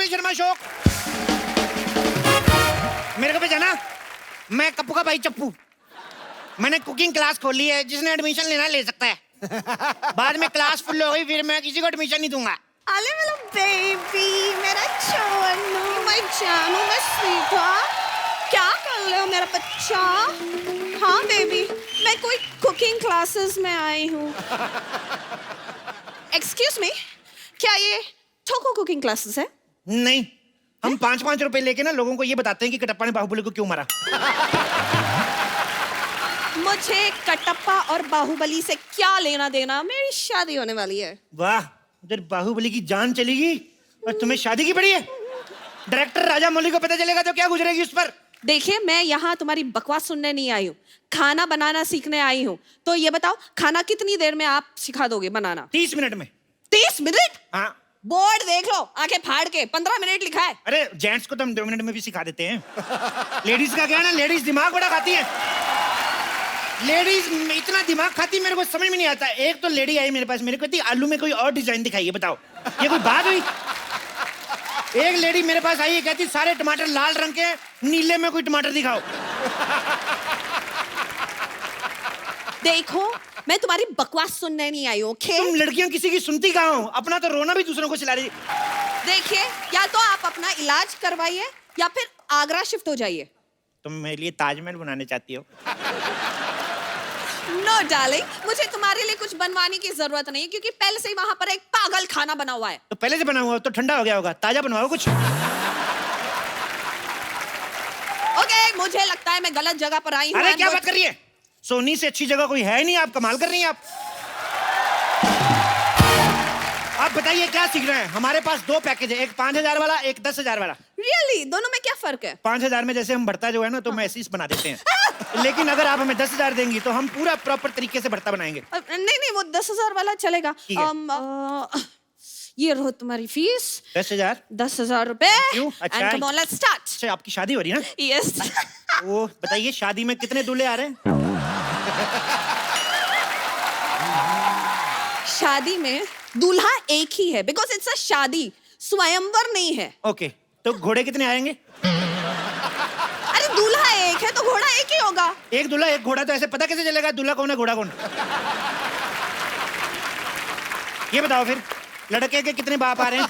Kapil Sharma show. मेरे को पहचाना, मैं कप्पू का भाई चप्पू। मैंने कुकिंग क्लास खोली है, जिसने एडमिशन लेना ले सकता है। बाद में क्लास फुल हो गई, फिर मैं किसी को एडमिशन नहीं दूंगा। अरे मेरा बेबी, मेरा छोनू, मैं जानू, मैं स्वीटा, क्या कर रहे हो मेरा बच्चा? हाँ बेबी, मैं कोई कुकिंग क्लासेस में आई हूँ। एक्सक्यूज मी, क्या ये ठोको कुकिंग क्लासेस है? नहीं, हम 5-5 रुपए लेके ना लोगों को ये बताते हैं कि कटप्पा ने बाहुबली को क्यों मारा। मुझे कटप्पा और बाहुबली से क्या लेना देना? मेरी शादी होने वाली है। वाह, उधर बाहुबली की जान चलेगी और तुम्हें शादी की पड़ी है। डायरेक्टर राजा मौली को पता चलेगा तो क्या गुजरेगी उस पर। देखिए, मैं यहाँ तुम्हारी बकवास सुनने नहीं आई हूँ, खाना बनाना सीखने आई हूँ। तो ये बताओ, खाना कितनी देर में आप सिखा दोगे बनाना? 30 मिनट में। 30 मिनट? हाँ। बोर्ड देख लो, आंखें फाड़ के 15 मिनट लिखा है। अरे जेंट्स को तो हम 2 मिनट में भी सिखा देते हैं। लेडीज का क्या है ना, लेडीज दिमाग बड़ा खाती है। लेडीज इतना दिमाग खाती, मेरे को समझ में नहीं आता। एक तो लेडी आई मेरे पास, मेरे को कहती आलू में कोई और डिजाइन दिखाइए, बताओ ये कोई बात हुई? एक लेडी मेरे पास आई है, कहती सारे टमाटर लाल रंग के, नीले में कोई टमाटर दिखाओ। देखो, मैं तुम्हारी बकवास सुनने नहीं आई हूँ, ओके? तुम लड़कियां किसी की सुनती कहाँ हो? अपना तो रोना भी दूसरों को चिल्ला रही। देखिए, या तो आप अपना इलाज करवाइए या फिर आगरा शिफ्ट हो जाइए। तुम मेरे लिए ताजमहल बनाने चाहती हो? नो डार्लिंग, मुझे तुम्हारे लिए कुछ बनवाने की जरूरत नहीं है, क्योंकि पहले से ही वहां पर एक पागल खाना बना हुआ है। तो पहले से बना हुआ तो ठंडा हो गया होगा, ताजा बनवाओ कुछ। ओके, मुझे लगता है मैं गलत जगह पर आई हूँ। अरे क्या बात कर रही है? सोनी से अच्छी जगह कोई है नहीं, आप कमाल कर रही हैं। आप बताइए क्या सीख रहे हैं? हमारे पास 2 पैकेज है, एक 5,000 वाला, एक 10,000 वाला। रियली? दोनों में क्या फर्क है? 5,000 में जैसे हम भरता जो है ना, तो मैसेज बना देते हैं। लेकिन अगर आप हमें 10,000 देंगी तो हम पूरा प्रॉपर तरीके से भरता बनाएंगे। नहीं नहीं, वो 10,000 वाला चलेगा। ये रहो तुम्हारी फीस। 10,000? 10,000 रुपए। अच्छा, And come on, let's start. अच्छा, आपकी शादी हो रही है ना? Yes. वो बताइए, शादी में कितने दूल्हे आ रहे हैं? शादी में दूल्हा एक ही है, बिकॉज इट्स अ शादी, स्वयंवर नहीं है। ओके, तो घोड़े कितने आएंगे? अरे दूल्हा एक है तो घोड़ा एक ही होगा। एक दूल्हा एक घोड़ा, तो ऐसे पता कैसे चलेगा दूल्हा कौन है घोड़ा कौन? ये बताओ फिर, लड़के के कितने बाप आ रहे हैं?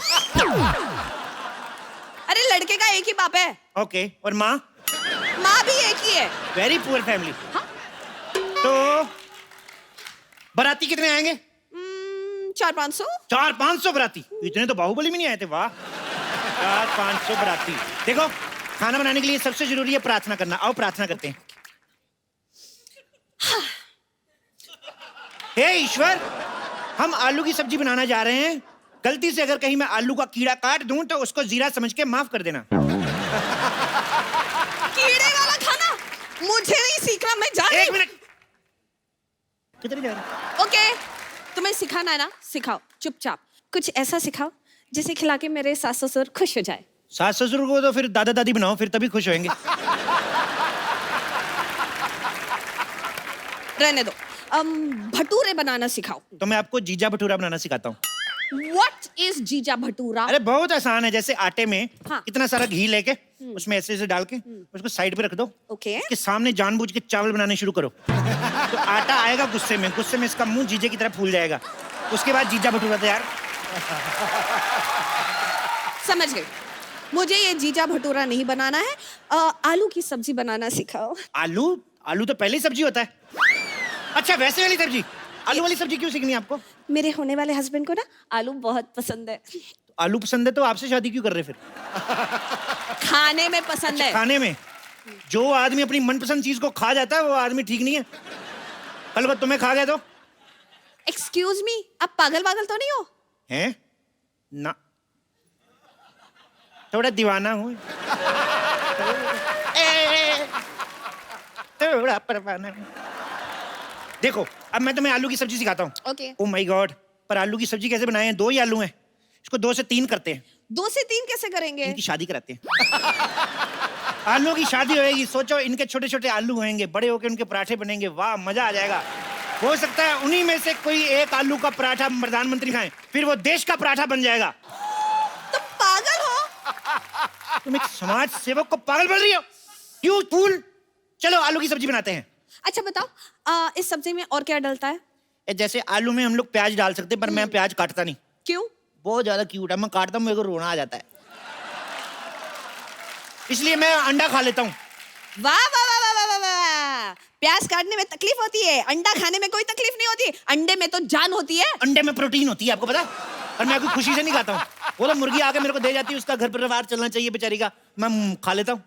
अरे लड़के का एक ही बाप है। ओके, और माँ? माँ भी एक ही है। Very poor family. हाँ? तो बाराती कितने आएंगे? 400-500। 400-500 बाराती? इतने तो बाहुबली में नहीं आए थे। वाह, 400-500 बाराती। देखो, खाना बनाने के लिए सबसे जरूरी है प्रार्थना करना। आओ प्रार्थना करते हैं। हे ईश्वर, हम आलू की सब्जी बनाना जा रहे हैं। गलती से अगर कहीं मैं आलू का कीड़ा काट दूं तो उसको जीरा समझ के माफ कर देना। कीड़े वाला खाना मुझे नहीं सीखना, मैं जा रही हूं। 1 मिनट, कितनी जा रही? ओके, तुम्हें सिखाना है ना, सिखाओ। चुपचाप कुछ ऐसा सिखाओ जिसे खिला के मेरे सास ससुर खुश हो जाए। सास ससुर को तो फिर दादा दादी बनाओ, फिर तभी खुश होंगे। रहने दो। भटूरे बनाना सिखाओ। तो मैं आपको जीजा भटूरा बनाना सिखाता हूँ। What is जीजा भटूरा? अरे बहुत आसान है। जैसे आटे में हाँ। इतना सारा घी लेके उसमें ऐसे ऐसे डाल के उसको साइड पे रख दो। ओके। उसके सामने जानबूझ के चावल बनाने शुरू करो। तो आटा आएगा गुस्से में इसका मुंह जीजे की तरह फूल जाएगा। उसके बाद जीजा भटूरा तैयार। समझ गई। मुझे ये जीजा भटूरा नहीं बनाना है। आलू की सब्जी बनाना सिखाओ। आलू तो पहले ही सब्जी होता है। अच्छा, वैसे वाली सब्जी? आलू वाली सब्जी क्यों सीखनी है आपको? मेरे होने वाले हस्बैंड को ना आलू बहुत पसंद है। तो आलू पसंद है तो आपसे शादी क्यों कर रहे फिर? खाने में पसंद है। खाने में? जो आदमी अपनी मनपसंद चीज को खा जाता है वो आदमी ठीक नहीं है। कल को तुम्हें खा गया तो? एक्सक्यूज मी, आप पागल वागल तो नहीं हो? हैं? ना, थोड़ा दीवाना हूँ। थोड़ा परवाना हूँ। देखो, अब मैं तुम्हें आलू की सब्जी सिखाता हूँ। ओके। ओह माय गॉड, पर आलू की सब्जी कैसे बनाए हैं? 2 ही आलू हैं, इसको 2 से 3 करते हैं। 2 से 3 कैसे करेंगे? इनकी शादी कराते हैं। आलू की शादी होएगी। सोचो, इनके छोटे छोटे आलू होंगे, बड़े होकर उनके पराठे बनेंगे। वाह, मजा आ जाएगा। हो सकता है उन्हीं में से कोई एक आलू का पराठा प्रधानमंत्री खाएं, फिर वो देश का पराठा बन जाएगा। तो पागल हो? तुम एक समाज सेवक को पागल बोल रही हो? You fool. चलो आलू की सब्जी बनाते हैं। अच्छा बताओ, इस सब्जी में और क्या डलता है? जैसे आलू में हम लोग प्याज डाल सकते हैं, पर मैं प्याज काटता नहीं। क्यों? बहुत ज्यादा क्यूट है, मैं काटता हूँ मेरे को रोना आ जाता है, इसलिए मैं अंडा खा लेता हूँ। वाह वाह वाह वाह वाह वाह वाह। प्याज काटने में तकलीफ होती है, अंडा खाने में कोई तकलीफ नहीं होती। अंडे में तो जान होती है। अंडे में प्रोटीन होती है, आपको पता है? और मैं कोई खुशी से नहीं खाता हूँ। वो तो मुर्गी आके मेरे को दे जाती है, उसका घर परिवार चलना चाहिए बेचारी का, मैं खा लेता हूँ।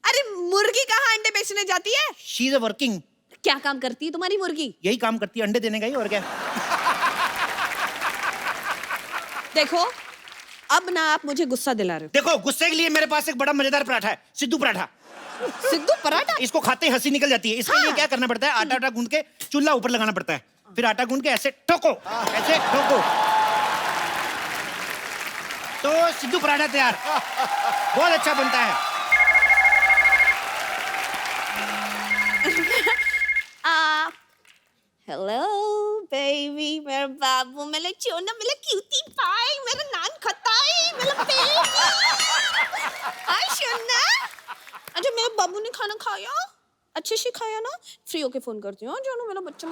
अरे मुर्गी कहाँ अंडे बेचने जाती है? She is a working. क्या काम करती है तुम्हारी मुर्गी? यही काम करती है, अंडे देने का ही, और क्या। देखो अब ना आप मुझे गुस्सा दिला रहे देखो गुस्से के लिए मेरे पास एक बड़ा मजेदार पराठा है, सिद्धू पराठा। हो। सिद्धू पराठा? इसको खाते ही हंसी निकल जाती है। इसके लिए क्या करना पड़ता है, आटा गूंद के चूल्हा ऊपर लगाना पड़ता है, फिर आटा गूंद के ऐसे ठोको, ऐसे ठोको, तो सिद्धू पराठा तैयार। बहुत अच्छा बनता है। हेलो बेबी, मेरा बाबू, मेरा चोना, मेरा क्यूटी पाई, मेरा नान खताई, मेरा बेबी। हाय सोना। अच्छा मेरे बाबू ने खाना खाया? अच्छे से खाया ना? फ्री होके फोन करती हूँ जानू, मेरा बच्चा।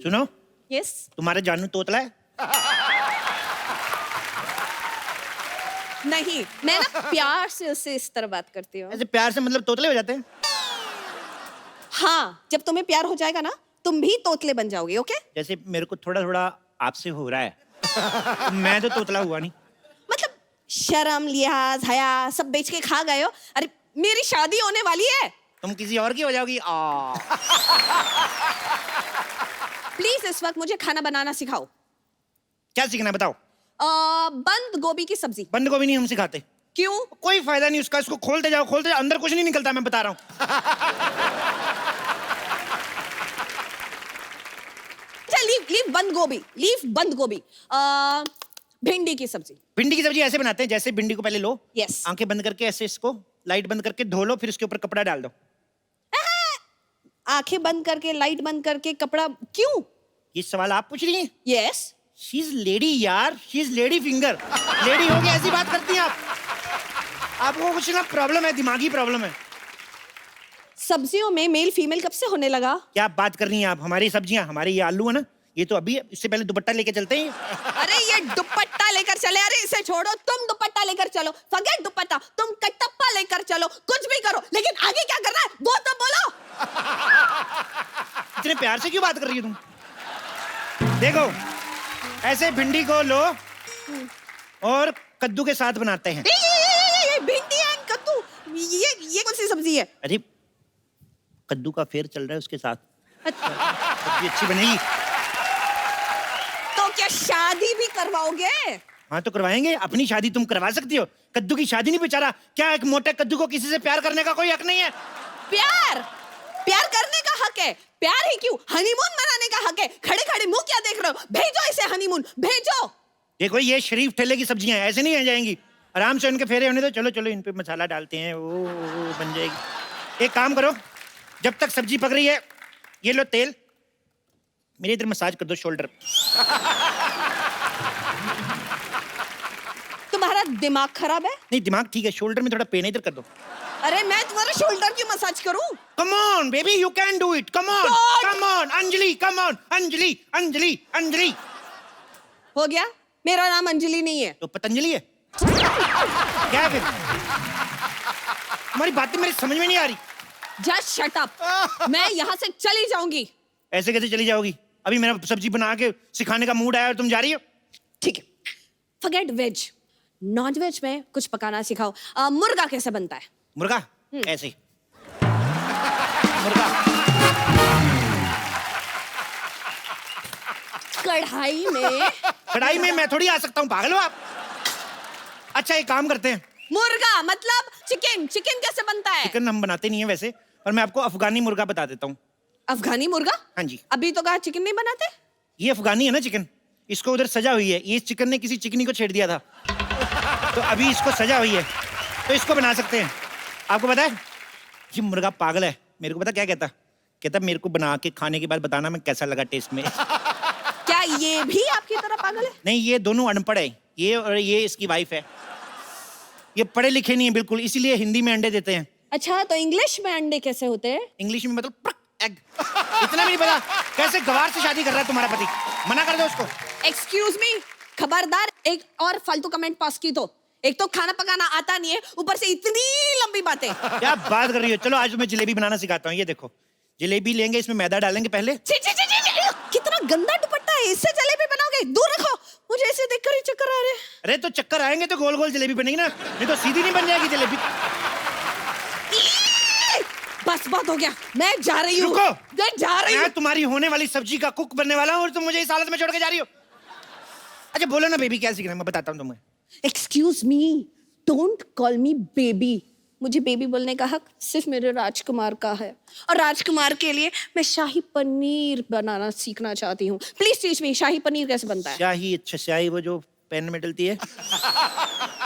सुनो, यस। तुम्हारे जानू तोतला है? नहीं, मैं ना प्यार से उससे इस तरह बात करती हूँ। ऐसे प्यार से मतलब तोतले हो जाते हैं? हाँ, जब तुम्हें प्यार हो जाएगा ना, तुम भी तोतले बन जाओगे। ओके? जैसे मेरे को थोड़ा थोड़ा आपसे हो रहा है। मैं तो तोतला हुआ नहीं। मतलब शर्म, लिहाज, हया सब बेच के खा गए हो। अरे मेरी शादी होने वाली है। तुम किसी और की हो जाओगी। प्लीज इस वक्त मुझे खाना बनाना सिखाओ। क्या सीखना है बताओ? बंद गोभी की सब्जी। बंद गोभी नहीं हम सिखाते। क्यों? कोई फायदा नहीं उसका, इसको खोलते जाओ खोलते जाओ, अंदर कुछ नहीं निकलता, मैं बता रहा हूँ। लीव बंद गोभी, लीव बंद गोभी। भिंडी की सब्जी। भिंडी की सब्जी ऐसे बनाते हैं, जैसे भिंडी को पहले लो, Yes. आंखें बंद करके ऐसे इसको लाइट बंद करके धो लो, फिर इसके ऊपर कपड़ा डाल दो। आंखें बंद करके, लाइट बंद करके, कपड़ा क्यों? ये सवाल आप पूछ रही हैं? यस। शी इज लेडी यार, she is lady finger. Lady हो गई ऐसी बात करती हैं आप? आपको कुछ ना प्रॉब्लम है, दिमागी प्रॉब्लम है। सब्जियों में मेल फीमेल कब से होने लगा? क्या बात कर रही हैं आप? हमारी सब्जियां, हमारे ये आलू है ना, ये तो अभी है, इससे पहले दुपट्टा लेके चलते हैं। अरे ये दुपट्टा लेकर चले। अरे इसे छोड़ो, तुम दुपट्टा लेकर चलो। फॉरगेट दुपट्टा, तुम कटप्पा लेकर चलो, कुछ भी करो, लेकिन आगे क्या करना है वो तो बोलो। इतने प्यार से क्यों बात कर रही हो तुम? देखो ऐसे भिंडी को लो और कद्दू के साथ बनाते हैं। ये भिंडी एंड कद्दू, ये कौन सी सब्जी है? अरे कद्दू का फेर चल रहा है उसके साथ, अच्छा, सब्जी अच्छी बनेगी। तो क्या शादी भी करवाओगे? हाँ तो करवाएंगे, अपनी शादी तुम करवा सकती हो, कद्दू की शादी नहीं। बेचारा क्या एक मोटे कद्दू को किसी से प्यार करने का कोई हक नहीं है? प्यार प्यार करने का हक है। प्यार ही क्यों, हनीमून मनाने का हक है। खड़े खड़े मुंह क्या देख रहे हो? भेजो इसे हनीमून, भेजो। देखो ये शरीफ ठेले की सब्जियां हैं, ऐसे नहीं आ जाएंगी, आराम से उनके फेरे होने दो। चलो चलो इन पे मसाला डालते हैं, वो बन जाएगी। एक काम करो, जब तक सब्जी पक रही है, ये लो तेल, मेरे इधर मसाज कर दो शोल्डर। तुम्हारा दिमाग खराब है? नहीं दिमाग ठीक है, शोल्डर में थोड़ा पेन है, इधर कर दो। अरे मैं तुम्हारा शोल्डर क्यों मसाज करूं? Come on baby, you can do it, come on come on Anjali, come on Anjali Anjali Anjali. हो गया? मेरा नाम अंजलि नहीं है। तो पतंजलि है क्या है फिर? तुम्हारी बातें मेरी समझ में नहीं आ रही। Just shut up. मैं यहाँ से चली जाऊंगी। ऐसे कैसे चली जाओगी? अभी मेरा सब्जी बना के सिखाने का मूड आया और तुम जा रही हो? ठीक है, फॉरगेट वेज, नॉन वेज में कुछ पकाना सिखाओ। मुर्गा कैसे बनता है? मुर्गा ऐसे मुर्गा कढ़ाई में। कढ़ाई में मैं थोड़ी आ सकता हूँ, पागल हो आप? अच्छा एक काम करते हैं, मुर्गा मतलब चिकन। चिकन कैसे बनता है? चिकन हम बनाते नहीं है वैसे, और मैं आपको अफगानी मुर्गा बता देता हूँ। अफगानी मुर्गा? हाँ जी। अभी तो कहा चिकन नहीं बनाते। ये अफगानी है ना चिकन, इसको उधर सजा हुई है, ये चिकन ने किसी चिकनी को छेड़ दिया था, तो अभी इसको सजा हुई है, तो इसको बना सकते हैं। आपको पता है ये मुर्गा पागल है, मेरे को पता क्या कहता? कहता मेरे को बना के खाने के बाद बताना मैं कैसा लगा टेस्ट में। क्या ये भी आपकी तरह पागल है? नहीं ये दोनों अनपढ़ है, ये और ये इसकी वाइफ है। ये पढ़े लिखे नहीं है बिल्कुल, इसीलिए हिंदी में अंडे देते हैं। अच्छा, तो इंग्लिश में अंडे कैसे होते हैं? इंग्लिश में मतलब एग। इतना भी नहीं पता? कैसे गवार से शादी कर रहा है तुम्हारा पति? मना कर दो उसको। एक्सक्यूज मी, खबरदार एक और फालतू कमेंट पास की तो। एक तो खाना पकाना आता नहीं है, ऊपर से इतनी लंबी बातें। क्या बात कर रही हो? चलो आज तुम्हें जलेबी बनाना सिखाता हूँ। ये देखो, जलेबी लेंगे, इसमें मैदा डालेंगे पहले। छी, छी, छी, छी, छी, कितना गंदा दुपट्टा है, इससे जलेबी बनाओगे? दूर रखो, मुझे ऐसे देखकर ही चक्कर आ रहे हैं। अरे तो चक्कर आएंगे तो गोल गोल जलेबी बनेगी ना, नहीं तो सीधी नहीं बन जाएगी जलेबी। बस बहुत हो गया, मैं जा रही हूँ। रुको, मैं जा रही हूँ। मैं तुम्हारी होने वाली सब्जी का कुक बनने वाला हूँ और तुम मुझे इस हालत में छोड़ के जा रही हो। अच्छा बोलो ना बेबी, क्या सीखना है? मैं बताता हूँ तुम्हें। Excuse me, don't call me baby. मुझे बेबी बोलने का हक सिर्फ मेरे राजकुमार का है, और राजकुमार के लिए मैं शाही पनीर बनाना सीखना चाहती हूँ। प्लीज टीच मी, शाही पनीर कैसे बनता है? शाही? अच्छा, शाही वो जो पैन में डलती है।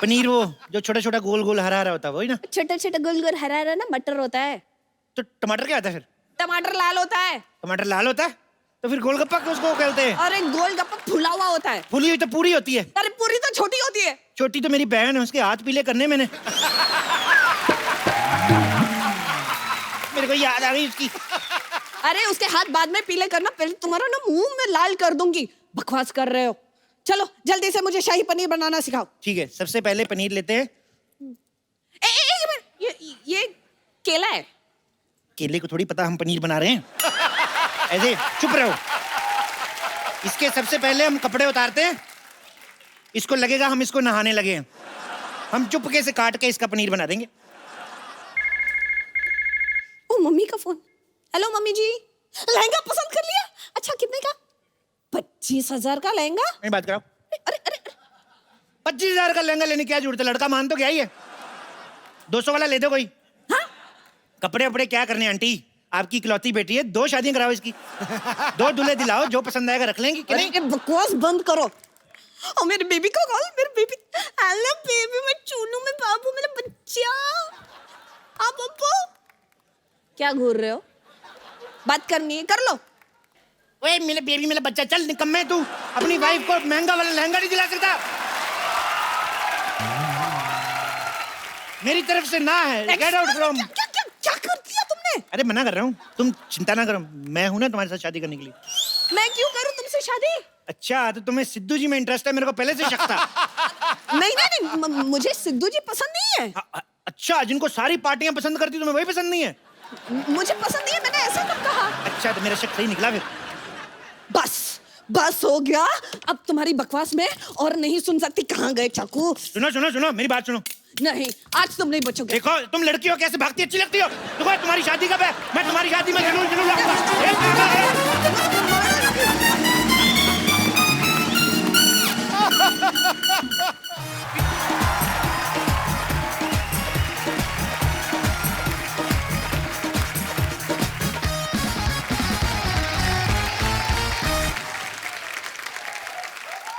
पनीर वो जो छोटा छोटा गोल गोल हरा हरा होता है, वही ना? छोटा छोटा गोल गोल हरा हरा ना मटर होता है। तो टमाटर क्या होता है फिर? टमाटर लाल होता है। टमाटर लाल होता है तो फिर गोलगप्पा उसको कहते हैं। और एक गोलगप्पा फुला हुआ होता है। फुली हुई तो पूरी होती है। अरे पूरी तो छोटी होती है। छोटी तो मेरी बहन है, उसके हाथ पीले करने मैंने। मेरे को याद आ गई उसकी। अरे उसके हाथ बाद में पीले करना, पहले तुम्हारा ना मुंह में लाल कर दूंगी। बकवास कर रहे हो। चलो जल्दी से मुझे शाही पनीर बनाना सिखाओ। ठीक है, सबसे पहले पनीर लेते हैं। एक मिनट, ये केला है। केले को थोड़ी पता हम पनीर बना रहे हैं। ऐसे चुप रहो। इसके सबसे पहले हम कपड़े उतारते हैं। इसको लगेगा हम इसको नहाने लगे हैं। हम चुपके से काट के इसका पनीर बना देंगे। ओ मम्मी का फोन। हेलो मम्मी जी, लहंगा पसंद कर लिया? अच्छा कितने का? 25,000 का लहंगा। नहीं बात कराओ। अरे अरे 25,000 का लहंगा लेने की क्या जरूरत है? लड़का मान तो क्या ही है। 200 वाला ले दो कोई। हाँ? कपड़े वपड़े क्या करने आंटी, आपकी इकलौती बेटी है, 2 शादियां कराओ इसकी। 2 दूल्हे दिलाओ, जो पसंद आएगा रख लेंगी कि नहीं? अरे बकवास बंद करो। और मेरे बेबी को कॉल। मेरे बेबी, हेलो बेबी, मैं चूनू में बाबू, मेरा बच्चा। हाँ पप्पू, क्या घूर रहे हो? बात करनी है कर लो। ओए मेरे बेबी, मेरा बच्चा, चल निकम्मे तू अपनी वाइफ को महंगा वाला लहंगा नहीं दिला सकता। मेरी तरफ से ना है। Get out from. क्या कर दिया तुमने? अरे मना कर रहा हूँ, तुम चिंता ना करो, मैं हूं ना तुम्हारे साथ शादी करने के लिए। मैं क्यों करूं तुमसे शादी? अच्छा तो तुम्हें सिद्धू जी में इंटरेस्ट है? मेरे को पहले से शक था। नहीं नहीं नहीं, मुझे सिद्धू जी पसंद नहीं है। अच्छा, जिनको सारी पार्टियां पसंद करती तुम्हें वही पसंद नहीं है? मुझे पसंद नहीं है, मैंने ऐसा कब कहा? अच्छा तो मेरा शक सही निकला फिर। बस हो गया। अब तुम्हारी बकवास में और नहीं सुन सकती। कहाँ गए चाकू? सुनो सुनो सुनो, मेरी बात सुनो। नहीं, आज तुम नहीं बचोगे। देखो तुम लड़की हो, कैसे भागती अच्छी लगती हो। देखो तुम्हारी शादी कब है? मैं तुम्हारी शादी में जरूर जरूर आऊंगा।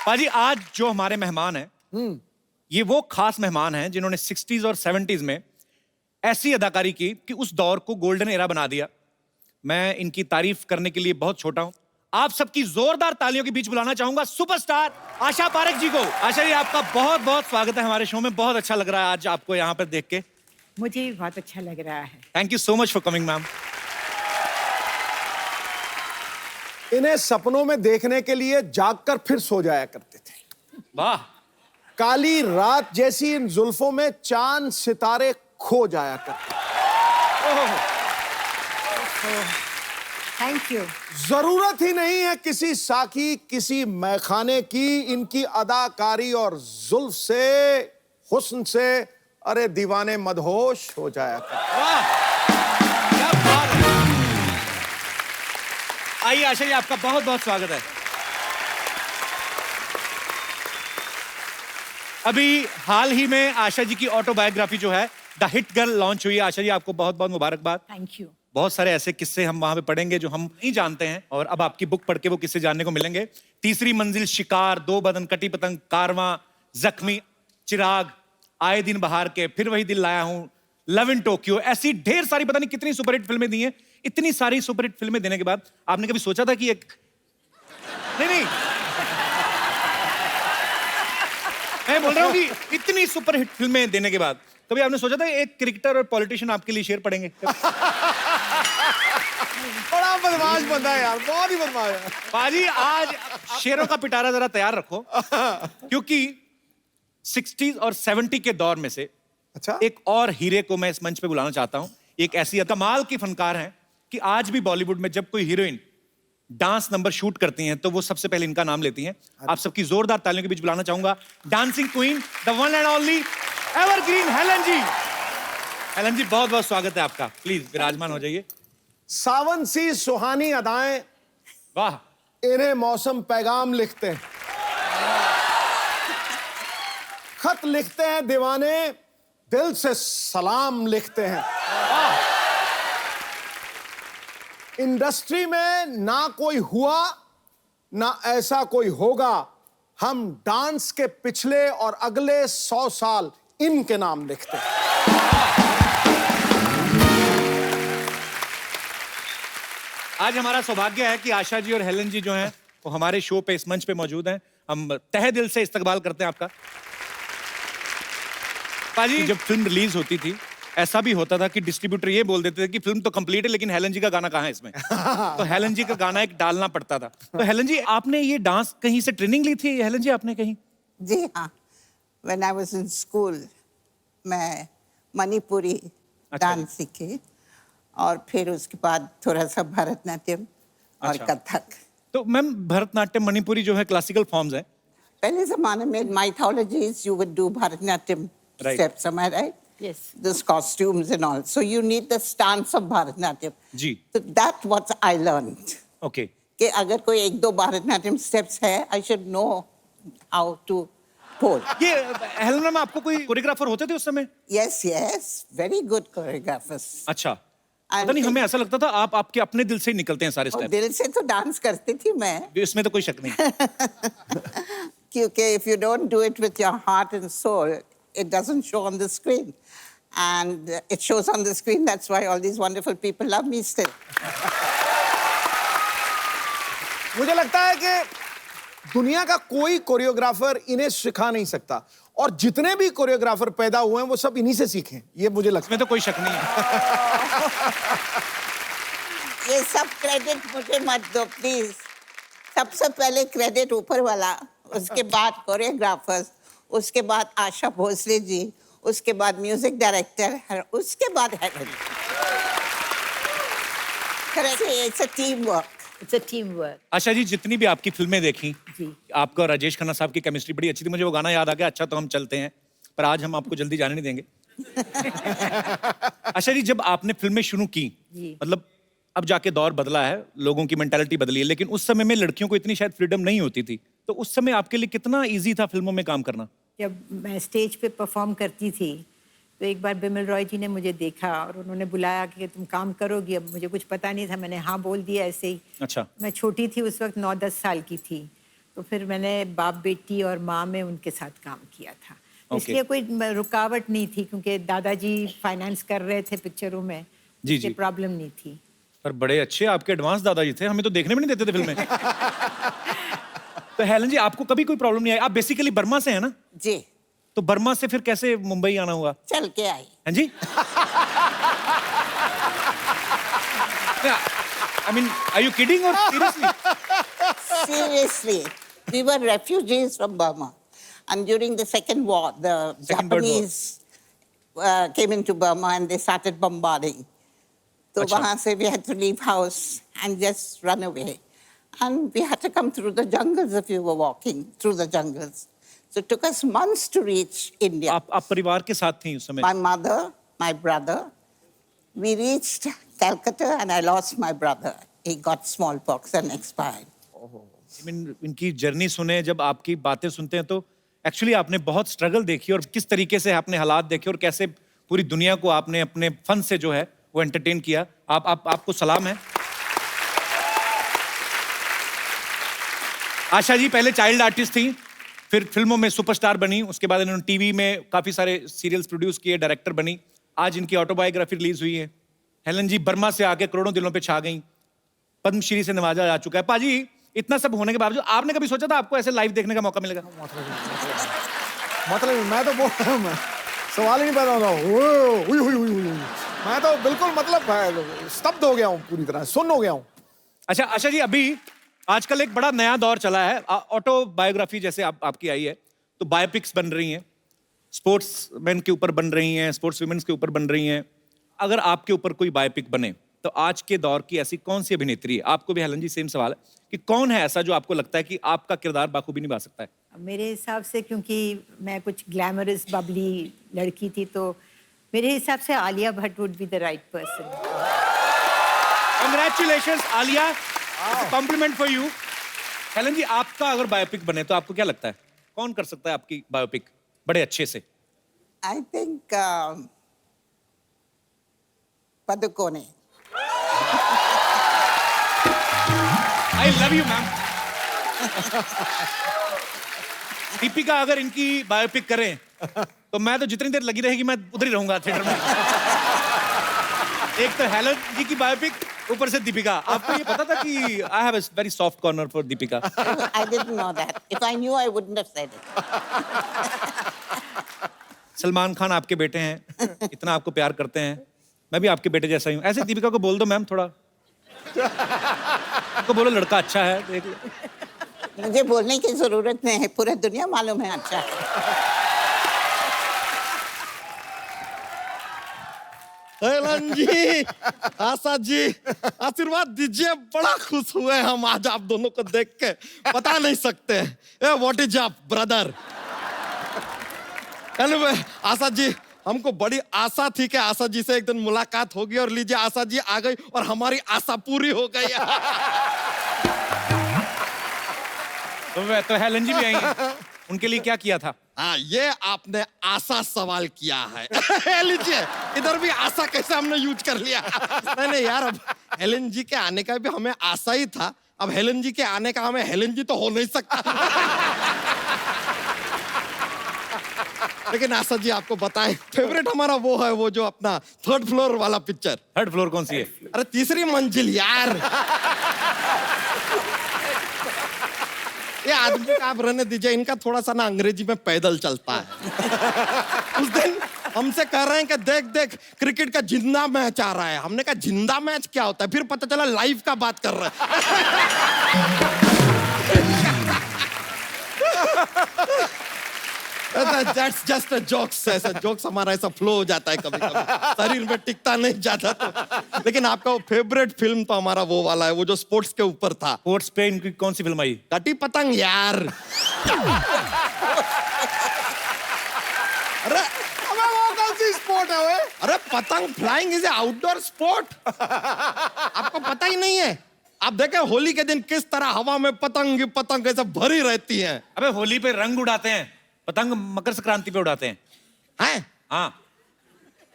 पाजी, आज जो हमारे मेहमान हैं, ये वो खास मेहमान हैं जिन्होंने 60s और 70s में ऐसी अदाकारी की कि उस दौर को गोल्डन एरा बना दिया। मैं इनकी तारीफ करने के लिए बहुत छोटा हूं। आप सबकी जोरदार तालियों के बीच बुलाना चाहूंगा सुपरस्टार आशा पारेख जी को। आशा जी, आपका बहुत बहुत स्वागत है हमारे शो में। बहुत अच्छा लग रहा है आज आपको यहाँ पर देख के। मुझे भी बहुत अच्छा लग रहा है। Thank you so much for coming ma'am. इन्हें सपनों में देखने के लिए जागकर फिर सो जाया करते थे। वाह। काली रात जैसी इन जुल्फों में चांद सितारे खो जाया करते। Thank you. जरूरत ही नहीं है किसी साकी, किसी मैखाने की। इनकी अदाकारी और जुल्फ से, हुस्न से, अरे दीवाने मदहोश हो जाया करते। वाह, क्या बात है। आइए आशा जी, आपका बहुत बहुत स्वागत है। अभी हाल ही में आशा जी की ऑटोबायोग्राफी जो है द हिट गर्ल लॉन्च हुई है। आशा जी, आपको बहुत बहुत मुबारकबाद। Thank you. बहुत सारे ऐसे किस्से हम वहां पे पढ़ेंगे जो हम नहीं जानते हैं, और अब आपकी बुक पढ़ के वो किस्से जानने को मिलेंगे। तीसरी मंजिल, शिकार, 2 बदन, कटी पतंग, कारवां, जख्मी, चिराग, आए दिन बहार के, फिर वही दिल लाया हूं, लव इन टोक्यो, ऐसी ढेर सारी पता नहीं कितनी सुपरहिट फिल्में दी हैं। इतनी सारी सुपरहिट फिल्में देने के बाद आपने कभी सोचा था कि एक नहीं मैं बोल रहा हूँ कि इतनी सुपरहिट फिल्में देने के बाद कभी आपने सोचा था एक क्रिकेटर और पॉलिटिशियन आपके लिए शेर पढ़ेंगे? बड़ा बदमाश बंदा है यार, बहुत ही बदमाश है। पाजी आज शेरों का पिटारा जरा तैयार रखो, क्योंकि 60s और 70 के दौर में से अच्छा, एक और हीरे को मैं इस मंच पे बुलाना चाहता हूं। एक ऐसी कमाल की फनकार हैं कि आज भी बॉलीवुड में जब कोई हीरोइन डांस नंबर शूट करती हैं तो वो सबसे पहले इनका नाम लेती हैं। आप सबकी जोरदार तालियों के बीच बुलाना चाहूंगा dancing queen, the one and only evergreen Helen ji. Helen ji बहुत बहुत स्वागत है आपका, प्लीज विराजमान हो जाइए। सावन सी सुहानी अदाएं, वाह, इन्हें मौसम पैगाम लिखते हैं, खत लिखते हैं दीवाने, दिल से सलाम लिखते हैं। इंडस्ट्री में ना कोई हुआ ना ऐसा कोई होगा, हम डांस के पिछले और अगले 100 साल इनके नाम लिखते हैं। आज हमारा सौभाग्य है कि आशा जी और हेलन जी जो हैं वो हमारे शो पे इस मंच पे मौजूद हैं। हम तहे दिल से इस्तकबाल करते हैं आपका। पाजी जब फिल्म रिलीज होती थी ऐसा भी होता था कि डिस्ट्रीब्यूटर ये बोल देते थे कि फिल्म तो कंप्लीट है लेकिन हेलन जी का गाना कहाँ है इसमें। तो हेलन जी का गाना एक डालना पड़ता था। तो हेलन जी आपने ये डांस कहीं से ट्रेनिंग ली थी? हेलन जी आपने कहीं? जी हाँ, when I was in school मैं मणिपुरी डांस सीखी और फिर उसके बाद थोड़ा सा भरतनाट्यम और अच्छा। कथक। तो मैम भरतनाट्यम मणिपुरी जो है क्लासिकल फॉर्म्स हैं। पहले जमाने में mythologies you would do Bharatanatyam Right. steps, am I right? Yes. Those costumes and all. So you need the stance of Bharatanatyam. जी So that's what I learned. Okay. कि अगर कोई एक दो Bharatanatyam steps है, I should know how to pose. ये Helen ma'am आपको कोई कोरियोग्राफर होते थे उस समय? Yes, yes, very good choreographers. अच्छा, पता नहीं हमें ऐसा लगता था आप आपके अपने दिल से ही निकलते हैं सारे और स्टेप। दिल से तो डांस करती थी मैं, इसमें तो कोई शक नहीं। क्योंकि if you don't do it with your heart and soul, it doesn't show on the screen. And it shows on the screen, that's why all these wonderful people love me still. मुझे लगता है कि दुनिया का कोई choreographer इन्हें सिखा नहीं सकता, और जितने भी कोरियोग्राफर पैदा हुए हैं वो सब इन्हीं से सीखे हैं, ये मुझे लगता इसमें तो कोई शक नहीं है। ये सब क्रेडिट मुझे मत दो प्लीज। सबसे पहले क्रेडिट ऊपर वाला, उसके बाद कोरियोग्राफर्स, उसके बाद आशा भोसले जी, उसके बाद म्यूजिक डायरेक्टर, उसके बाद Helen. It's a team work. It's a teamwork. Asha ji जितनी भी आपकी फिल्में देखी, जी। आपका और राजेश खन्ना साहब की केमिस्ट्री बड़ी अच्छी थी। मुझे वो गाना याद आ गया, अच्छा तो हम चलते हैं, पर आज हम आपको जल्दी जाने नहीं देंगे। आशा जी जब आपने फिल्में शुरू की, जी। मतलब अब जाके दौर बदला है, लोगों की मेंटालिटी बदली है, लेकिन उस समय में लड़कियों को इतनी शायद फ्रीडम नहीं होती थी। तो उस समय आपके लिए कितना इजी था फिल्मों में काम करना? जब मैं स्टेज पे परफॉर्म करती थी तो एक बार बिमल रॉय जी ने मुझे देखा और उन्होंने बुलाया कि तुम काम करोगी। अब मुझे कुछ पता नहीं था, मैंने हाँ बोल दिया ऐसे ही। अच्छा। मैं छोटी थी उस वक्त, 9-10 साल की थी। तो फिर मैंने बाप बेटी और माँ में उनके साथ काम किया था। Okay. इसलिए कोई रुकावट नहीं थी, क्योंकि दादाजी फाइनेंस कर रहे थे पिक्चरों में, जी, इसलिए जी। प्रॉब्लम नहीं थी। पर बड़े अच्छे आपके एडवांस दादाजी थे, हमें तो देखने में नहीं देते थे फिल्में। तो हेलन जी आपको कभी कोई प्रॉब्लम नहीं आई? आप बेसिकली बर्मा से है ना? जी। तो बर्मा से फिर कैसे मुंबई आना हुआ? चल के आई। हाँ जी? I mean, are you kidding or seriously? Seriously, we were refugees from Burma, and during the Second War, the Second World War. Japanese came into Burma and they started bombarding. So Achha. वहाँ से we had to leave house and just run away, and we had to come through the jungles if you were walking through the jungles. So it took us months to reach India. आप परिवार के साथ थी उस समय? My mother, my brother, we reached Calcutta and I lost my brother. He got smallpox and expired. I mean, इनकी journey सुने, जब आपकी बातें सुनते हैं तो एक्चुअली आपने बहुत स्ट्रगल देखी और किस तरीके से आपने हालात देखे और कैसे पूरी दुनिया को आपने अपने फन से जो है वो एंटरटेन किया। आपको सलाम है। आशा जी पहले चाइल्ड आर्टिस्ट थी, फिर फिल्मों में सुपरस्टार बनी, उसके बाद इन्होंने टीवी में काफी सारे सीरियल्स प्रोड्यूस किए, डायरेक्टर बनी। आज इनकी ऑटोबायोग्राफी रिलीज हुई है। हेलन जी बर्मा से आके करोड़ों दिलों पे छा गई, पद्मश्री से नवाजा जा चुका है। पाजी इतना सब होने के बावजूद आपने कभी सोचा था आपको ऐसे लाइव देखने का मौका मिलेगा? मतलब मैं तो बोल रहा हूँ, सवाल ही नहीं पैदा होता। हुई हुई हुई हुई। मैं तो बिल्कुल मतलब स्तब्ध हो गया हूँ, पूरी तरह सुन्न हो गया हूँ। अच्छा आशा जी, अभी आजकल एक बड़ा नया दौर चला है, ऑटोबायोग्राफी जैसे आपकी आई है, तो बायोपिक्स बन रही हैं, स्पोर्ट्स मैन के ऊपर बन रही हैं, स्पोर्ट्स वुमेन्स के ऊपर बन रही हैं। अगर आपके ऊपर कोई बायोपिक बने तो आज के दौर की ऐसी कौन सी अभिनेत्री है, आपको भी हेलन जी सेम सवाल है, कि कौन है ऐसा जो आपको लगता है कि आपका किरदार बाखूबी निभा सकता है? मेरे हिसाब से, क्योंकि मैं कुछ ग्लैमरस बबली लड़की थी, तो मेरे हिसाब से Alia Bhatt would be the right person. Congratulations Alia, compliment for you. Helen ji, आपका अगर बायोपिक बने तो आपको क्या लगता है कौन कर सकता है आपकी बायोपिक बड़े अच्छे से? I think Padukone. I love you ma'am. Deepika अगर इनकी बायोपिक करें तो मैं तो जितनी देर लगी रहेगी मैं उधर ही रहूंगा थिएटर में। एक तो हेलन जी की बायोपिक, ऊपर से दीपिका। आपको ये पता था कि I have a very soft corner for Deepika? I didn't know that. If I knew, I wouldn't have said it. Salman Khan आपके बेटे हैं, इतना आपको प्यार करते हैं, मैं भी आपके बेटे जैसा ही हूँ। ऐसे दीपिका को बोल दो मैम, थोड़ा आपको बोलो लड़का अच्छा है, देख लो। मुझे बोलने की जरूरत नहीं है, पूरा दुनिया मालूम है अच्छा है। हेलन जी, आशा जी, आशीर्वाद दीजिए। बड़ा खुश हुए हम आज आप दोनों को देख के, बता नहीं सकते। What is up brother? Anyway Asha ji, हमको बड़ी आशा थी कि आशा जी से एक दिन मुलाकात होगी, और लीजिए आशा जी आ गई और हमारी आशा पूरी हो गई। तो हेलन जी भी आई हैं, उनके लिए क्या किया था? हाँ, ये आपने आशा सवाल किया है। लीजिए, इधर भी आशा कैसे हमने यूज कर लिया। नहीं यार, अब हेलन जी के आने का भी हमें आशा ही था, अब हेलन जी के आने का हमें हेलन जी तो हो नहीं सकता। लेकिन आशा जी आपको बताएं, फेवरेट हमारा वो है, वो जो अपना 3rd फ्लोर वाला पिक्चर। 3rd फ्लोर कौन सी है? अरे 3री मंजिल यार। ये आदमी का आप रहने दीजिए, इनका थोड़ा सा ना अंग्रेजी में पैदल चलता है। उस दिन हमसे कह रहे हैं कि देख देख क्रिकेट का जिंदा मैच आ रहा है। हमने कहा जिंदा मैच क्या होता है? फिर पता चला लाइव का बात कर रहे हैं। That's just a jokes, ऐसा जोक्स हमारा ऐसा फ्लो हो जाता है कभी कभी, शरीर में टिकता नहीं जाता तो। लेकिन आपका वो फेवरेट फिल्म तो हमारा वो वाला है, वो जो स्पोर्ट्स के ऊपर था। स्पोर्ट्स पे इनकी कौन सी फिल्म आई? कटी पतंग यार। अरे वो कौन सी स्पोर्ट है वो? अरे पतंग फ्लाइंग इज आउटडोर स्पोर्ट, आपको पता ही नहीं है? आप देखें होली के दिन किस तरह हवा में पतंग पतंग ऐसे भरी रहती हैं। अबे होली पे रंग उड़ाते हैं, पतंग मकर संक्रांति पे उड़ाते हैं। हैं? हाँ।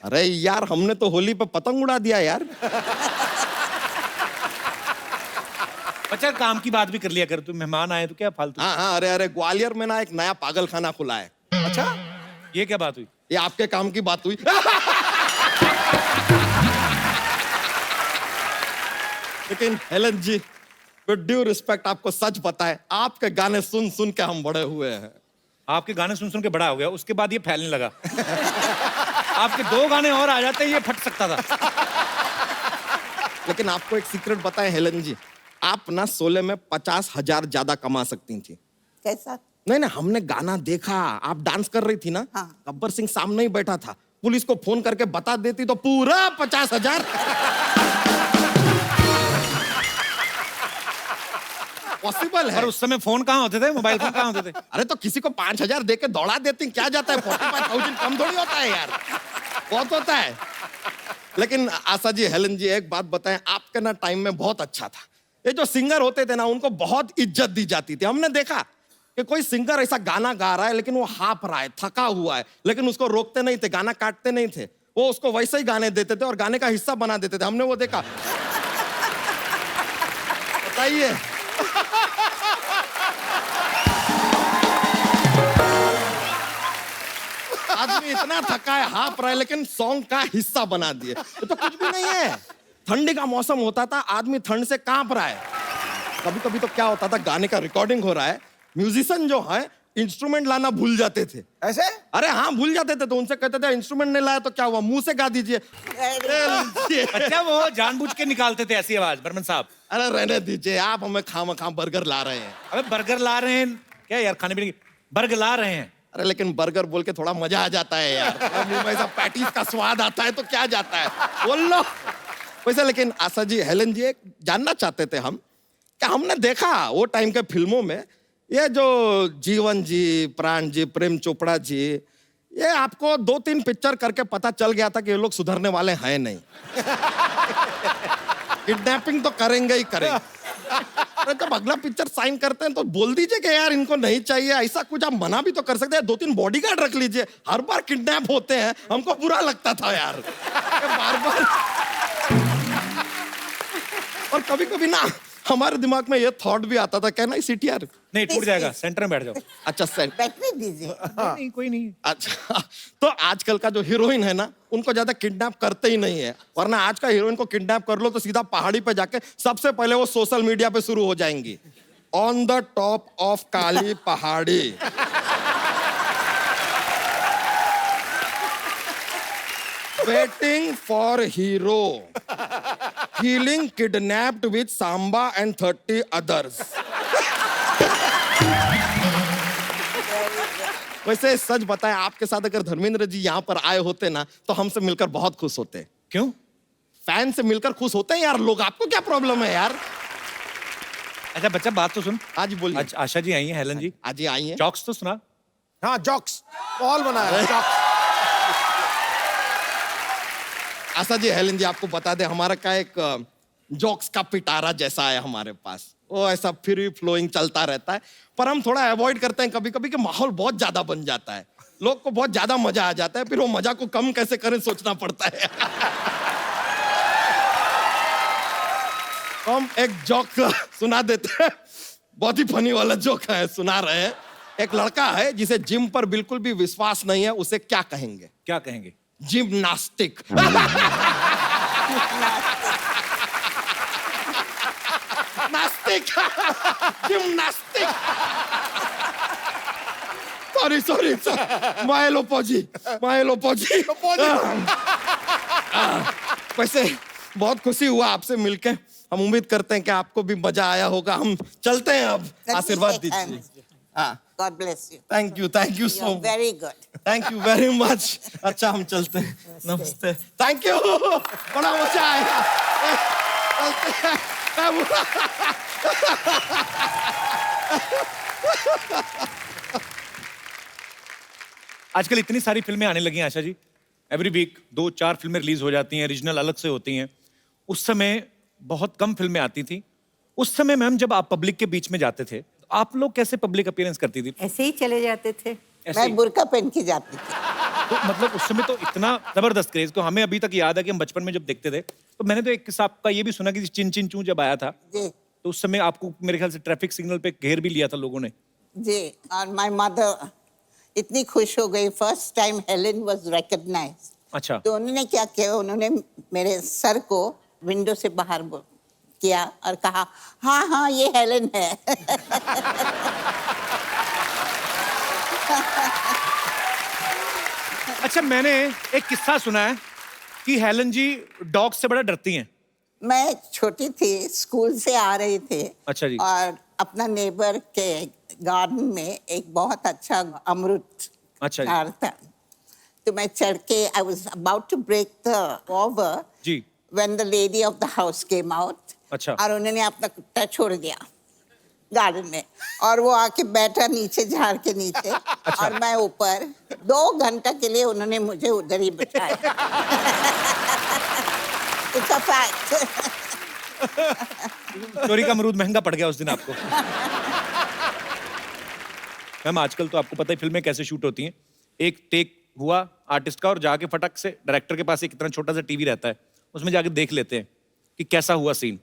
अरे यार, हमने तो होली पे पतंग उड़ा दिया यार। अच्छा, काम की बात भी कर लिया कर, तू मेहमान आए तो क्या फालतू। हाँ, अरे ग्वालियर में ना एक नया पागल खाना खुला है। अच्छा, ये क्या बात हुई? ये आपके काम की बात हुई। लेकिन Helen ji, with due respect, आपको सच बताएं, आपके गाने सुन सुन के हम बड़े हुए हैं। आपके गाने सुन सुन के बड़ा हो गया, उसके बाद ये फैलने लगा। आपके 2 गाने और आ जाते, ये फट सकता था। लेकिन आपको एक सीक्रेट बताएं हेलन जी, आप ना 16 में 50,000 ज्यादा कमा सकती थी। कैसा? नहीं, हमने गाना देखा, आप डांस कर रही थी ना। हाँ। गब्बर सिंह सामने ही बैठा था, पुलिस को फोन करके बता देती तो पूरा 50,000। पॉसिबल है। और उस समय फोन कहाँ होते थे, मोबाइल फोन कहाँ होते थे? अरे तो किसी को 5,000 देके दौड़ा देती, क्या जाता है? 45,000 कम थोड़ी होता है यार, बहुत होता है। लेकिन आशा जी, हेलन जी, एक बात बताएं, आपके ना टाइम में बहुत अच्छा था। ये जो सिंगर होते थे ना, उनको बहुत इज्जत दी जाती थी। हमने देखा कि कोई सिंगर ऐसा गाना गा रहा है लेकिन वो हाफ रहा है, थका हुआ है, लेकिन उसको रोकते नहीं थे, गाना काटते नहीं थे, वो उसको वैसे ही गाने देते थे और गाने का हिस्सा बना देते थे। हमने वो देखा। बताइए। आदमी इतना थका है, हाफ रहा है, लेकिन सॉन्ग का हिस्सा बना दिए। तो कुछ भी नहीं है। ठंडी का मौसम होता था, आदमी ठंड से कांप रहा है। कभी कभी तो क्या होता था, गाने का रिकॉर्डिंग हो रहा है, म्यूजिशियन जो है इंस्ट्रूमेंट लाना भूल जाते थे। ऐसे? अरे हाँ, भूल जाते थे तो उनसे कहते थे इंस्ट्रूमेंट नहीं लाया तो क्या हुआ, मुंह से गा दीजिए। लीजिए। अच्छा, वो जानबूझ के निकालते थे ऐसी आवाज, बर्मन साहब। अरे रहने दीजिए, आप हमें खाम बर्गर ला रहे हैं। अबे बर्गर ला रहे हैं क्या यार, खाने पीने की बर्गर ला रहे हैं। अरे लेकिन बर्गर बोल के थोड़ा मजा आ जाता है यार, थोड़ा मुंह में ऐसा पैटीज का स्वाद आता है तो क्या जाता है, बोल लो। वैसे लेकिन आशा जी, हेलन जी, एक जानना चाहते थे हम कि हमने देखा वो टाइम के फिल्मों में ये जो जीवन जी, प्राण जी, प्रेम चोपड़ा जी, ये आपको 2-3 पिक्चर करके पता चल गया था कि ये लोग सुधरने वाले हैं नहीं। किडनैपिंग तो करेंगे ही करेंगे। अरे जब अगला पिक्चर साइन करते हैं तो बोल दीजिए कि यार इनको नहीं चाहिए, ऐसा कुछ आप मना भी तो कर सकते हैं, 2-3 बॉडीगार्ड रख लीजिए। हर बार किडनैप होते हैं, हमको बुरा लगता था यार, बार बार। और कभी कभी ना हमारे दिमाग में ये थॉट भी आता था, कहना सीटीआर नहीं, टूट जाएगा, सेंटर में बैठ जाओ। अच्छा सेंट, बैठने दीजिए। नहीं, कोई नहीं। अच्छा, तो आजकल का जो हीरोइन है ना, उनको ज्यादा किडनैप करते ही नहीं है, वरना आज का हीरोइन को किडनैप कर लो तो सीधा पहाड़ी पे जाके सबसे पहले वो सोशल मीडिया पे शुरू हो जाएंगी, ऑन द टॉप ऑफ काली पहाड़ी। Waiting for hero, feeling kidnapped with Samba and 30 others. वैसे सच बताएं, आपके साथ अगर धर्मेंद्र जी यहाँ पर आए होते ना तो हमसे मिलकर बहुत खुश होते। क्यों? फैन से मिलकर खुश होते हैं यार लोग, आपको क्या प्रॉब्लम है यार। अच्छा बच्चा, बात तो सुन। आज बोलिए। आज आशा जी आई हैं, हेलन जी। आज ही आई है। जॉक्स तो सुना। हाँ, जॉक्स पॉल बनाया है, जॉक्स। आशा जी, हेलन जी, आपको बता दे हमारा का एक जॉक्स का पिटारा जैसा है हमारे पास, वो ऐसा फ्री फ्लोइंग चलता रहता है, पर हम थोड़ा अवॉइड करते हैं कभी कभी कि माहौल बहुत ज्यादा बन जाता है, लोग को बहुत ज्यादा मजा आ जाता है, फिर वो मजा को कम कैसे करें सोचना पड़ता है। हम एक जोक सुना देते हैं, बहुत ही फनी वाला जोक है, सुना रहे हैं। एक लड़का है जिसे जिम पर बिल्कुल भी विश्वास नहीं है, उसे क्या कहेंगे? क्या कहेंगे? जिम्नास्टिक। नास्तिक। जिम्नास्टिक। सॉरी मायलोपोजी। वैसे बहुत खुशी हुआ आपसे मिलके, हम उम्मीद करते हैं कि आपको भी मजा आया होगा। हम चलते हैं अब, आशीर्वाद दीजिए। हाँ, God bless you. Thank you so You're much, very good. Thank you very much. अच्छा हम चलते हैं, नमस्ते, थैंक यू, बड़ा मजा आया। चलते हैं। आजकल इतनी सारी फिल्में आने लगी हैं आशा जी, एवरी वीक 2-4 फिल्में रिलीज हो जाती हैं, रीजनल अलग से होती हैं। उस समय बहुत कम फिल्में आती थी। उस समय मैम जब आप पब्लिक के बीच में जाते थे, तो आप लोग कैसे पब्लिक अपीयरेंस करती थी? ऐसे ही चले जाते थे। ऐसे ही? मैं बुर्का पहन के जाती थी। तो मतलब उस समय तो इतना जबरदस्त क्रेज को हमें अभी तक याद है कि हम बचपन में जब देखते थे, तो मैंने तो एक किस्सा आपका ये भी सुना कि चिन चिन चू जब आया था, जी तो उस समय आपको मेरे ख्याल से ट्रैफिक सिग्नल पे घेर भी लिया था लोगों ने। जी, और माय मदर इतनी खुश हो गई, first time Helen was recognised. अच्छा। तो उन्होंने क्या किया, उन्होंने मेरे सर को विंडो से बाहर किया और कहा, हाँ ये हेलेन है। अच्छा, मैंने एक किस्सा सुना है कि हेलन जी डॉग से बड़ा डरती हैं। मैं छोटी थी, स्कूल से आ रही थी। अच्छा जी। और अपना नेबर के गार्डन में एक बहुत अच्छा अमरूद अच्छा जी। झाड़ था, तो मैं चढ़ के I was about to break the over जी। When the lady of the house came out. अच्छा। और उन्होंने अपना कुत्ता छोड़ दिया गार्डन में, और वो आके बैठा नीचे झाड़ के नीचे। अच्छा। और मैं ऊपर 2 घंटा के लिए उन्होंने मुझे उधर ही बिठाया। It's a fact. चोरी का अमरूद महंगा पड़ गया उस दिन आपको। मैम आजकल तो आपको पता है फिल्में कैसे शूट होती हैं, एक टेक हुआ आर्टिस्ट का और जाके फटक से डायरेक्टर के पास एक इतना छोटा सा टीवी रहता है, उसमें जाके देख लेते हैं कि कैसा हुआ सीन।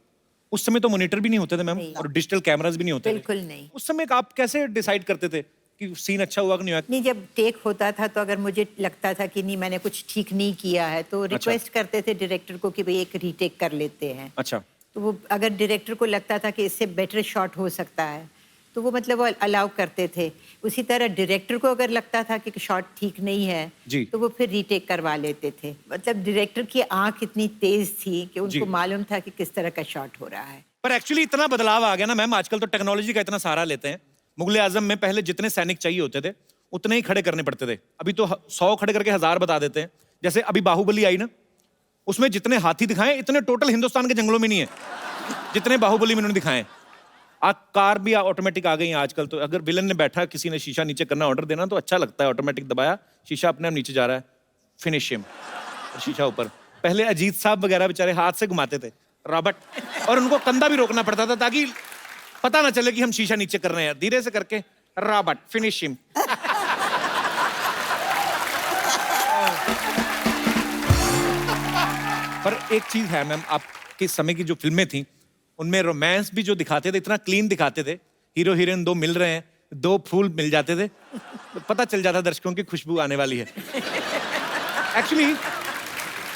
उस समय तो मॉनिटर भी नहीं होते थे मैम, और डिजिटल कैमरास भी नहीं होते थे। बिल्कुल नहीं। उस समय आप कैसे डिसाइड करते थे कि सीन अच्छा हुआ कि नहीं हुआ? नहीं, जब टेक होता था तो अगर मुझे लगता था कि नहीं मैंने कुछ ठीक नहीं किया है तो रिक्वेस्ट करते थे डायरेक्टर को कि भाई एक रीटेक कर लेते हैं। अच्छा। तो वो अगर डायरेक्टर को लगता था कि इससे बेटर शॉट हो सकता है तो वो मतलब वो अलाउ करते थे। उसी तरह डायरेक्टर को अगर लगता था कि शॉट ठीक नहीं है जी। तो वो फिर रीटेक करवा लेते थे। मतलब डायरेक्टर की आंख इतनी तेज थी कि जी। उनको मालूम था कि किस तरह का शॉट हो रहा है। पर एक्चुअली इतना बदलाव आ गया ना मैम, आजकल तो टेक्नोलॉजी का इतना सहारा लेते हैं। मुगल आजम में पहले जितने सैनिक चाहिए होते थे उतने ही खड़े करने पड़ते थे, अभी तो 100 खड़े करके 1000 बता देते हैं। जैसे अभी बाहुबली आई ना, उसमें जितने हाथी दिखाए इतने टोटल हिंदुस्तान के जंगलों में नहीं है जितने बाहुबली में उन्होंने दिखाए। कार भी ऑटोमेटिक आ गई हैं आजकल, तो अगर विलन ने बैठा, किसी ने शीशा नीचे करना ऑर्डर देना तो अच्छा लगता है, ऑटोमेटिक दबाया शीशा अपने आप नीचे जा रहा है, फिनिश हिम, शीशा ऊपर। पहले अजीत साहब वगैरह बेचारे हाथ से घुमाते थे रॉबर्ट, और उनको कंधा भी रोकना पड़ता था ताकि पता ना चले कि हम शीशा नीचे कर रहे हैं, धीरे से करके रॉबर्ट फिनिश हिम। पर एक चीज है मैम, आपके समय की जो फिल्में थी उनमें रोमांस भी जो दिखाते थे इतना क्लीन दिखाते थे, हीरो हीरोइन दो मिल रहे हैं, दो फूल मिल जाते थे, तो पता चल जाता दर्शकों की खुशबू आने वाली है। एक्चुअली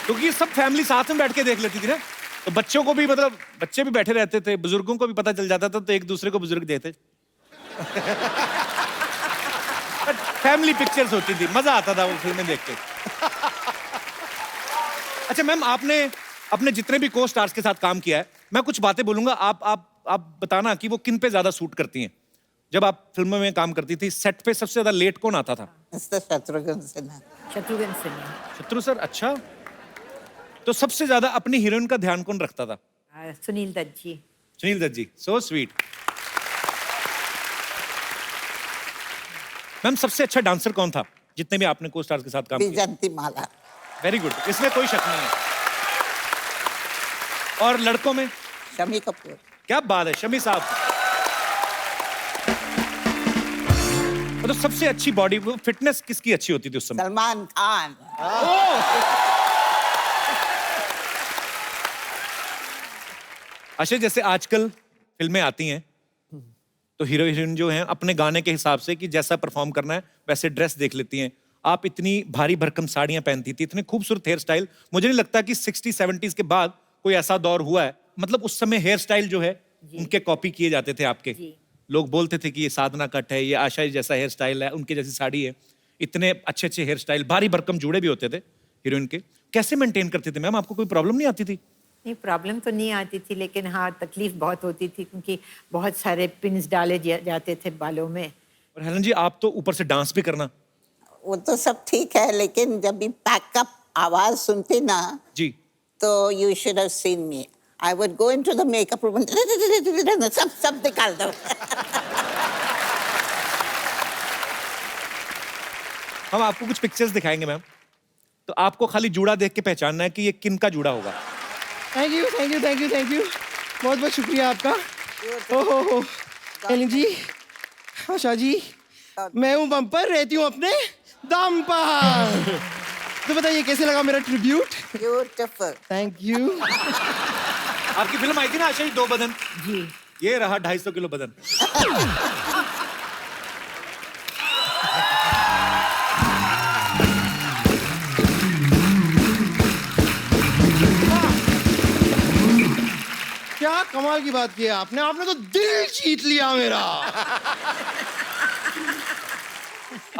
क्योंकि सब फैमिली साथ में बैठ के देख लेती थी ना, तो बच्चों को भी, मतलब बच्चे भी बैठे रहते थे, बुजुर्गों को भी पता चल जाता था, तो एक दूसरे को बुजुर्ग देते। फैमिली पिक्चर्स होती थी, मजा आता था वो फिल्में देख के। अच्छा मैम, आपने अपने जितने भी को स्टार्स के साथ काम किया है, मैं कुछ बातें बोलूंगा, आप बताना कि वो किन पे ज्यादा सूट करती हैं। जब आप फिल्मों में काम करती थी, सेट पे सबसे ज्यादा लेट कौन आता था? मिस्टर शत्रुघ्न सिन्हा। शत्रुघ्न सिन्हा। शत्रु सर, अच्छा। तो सबसे ज्यादा अपनी हीरोइन का ध्यान कौन रखता था? सुनील दत्त जी। सुनील दत्त जी, सो स्वीट। मैम, सबसे अच्छा डांसर कौन था जितने भी आपने को स्टार्स के साथ काम किया? विजंती माला। वेरी गुड, इसमें कोई शक नहीं है। और लड़कों में? शमी कपूर। क्या बात है, शमी साहब। तो सबसे अच्छी बॉडी फिटनेस किसकी अच्छी होती थी उस समय? सलमान खान। अच्छा, जैसे आजकल फिल्में आती हैं तो हीरो हीरोइन जो हैं अपने गाने के हिसाब से कि जैसा परफॉर्म करना है वैसे ड्रेस देख लेती हैं। आप इतनी भारी भरकम साड़ियां पहनती थी, इतने खूबसूरत हेयर स्टाइल, मुझे नहीं लगता कि 60-70s के बाद कोई ऐसा दौर हुआ है। मतलब उस समय हेयर स्टाइल जो है उनके कॉपी किए जाते थे आपके। लोग बोलते थे कि ये साधना कट है, ये आशा जैसा हेयर स्टाइल है, उनके जैसी साड़ी है। इतने अच्छे अच्छे हेयर स्टाइल, भारी भरकम जूड़े भी होते थे हीरोइन के। कैसे मेंटेन करते थे मैम? आपको कोई प्रॉब्लम नहीं आती थी? नहीं, प्रॉब्लम तो नहीं आती थी, लेकिन हाँ तकलीफ बहुत होती थी क्योंकि बहुत सारे पिन्स डाले जाते थे बालों में। और हेलन जी, आप तो ऊपर से डांस भी करना। वो तो सब ठीक है, लेकिन जब भी पैकअप आवाज सुनते ना जी। तो you should have seen me. I would go into the makeup room, सब निकाल दो। हम आपको कुछ पिक्चर्स दिखाएंगे मैम, तो आपको खाली जूड़ा देख के पहचानना है कि ये किन का जूड़ा होगा। Thank you thank you thank you thank you, बहुत बहुत शुक्रिया आपका। ओहो हेलन जी, आशा जी, मैं हूँ बम्पर, रहती हूँ अपने दम पर। तो बताइए कैसे लगा मेरा ट्रिब्यूट? ब्यूटीफुल। Thank you. आपकी फिल्म आई थी ना आशा जी, 2 बदन। जी। ये रहा 250 किलो बदन। क्या कमाल की बात की है आपने, आपने तो दिल जीत लिया मेरा।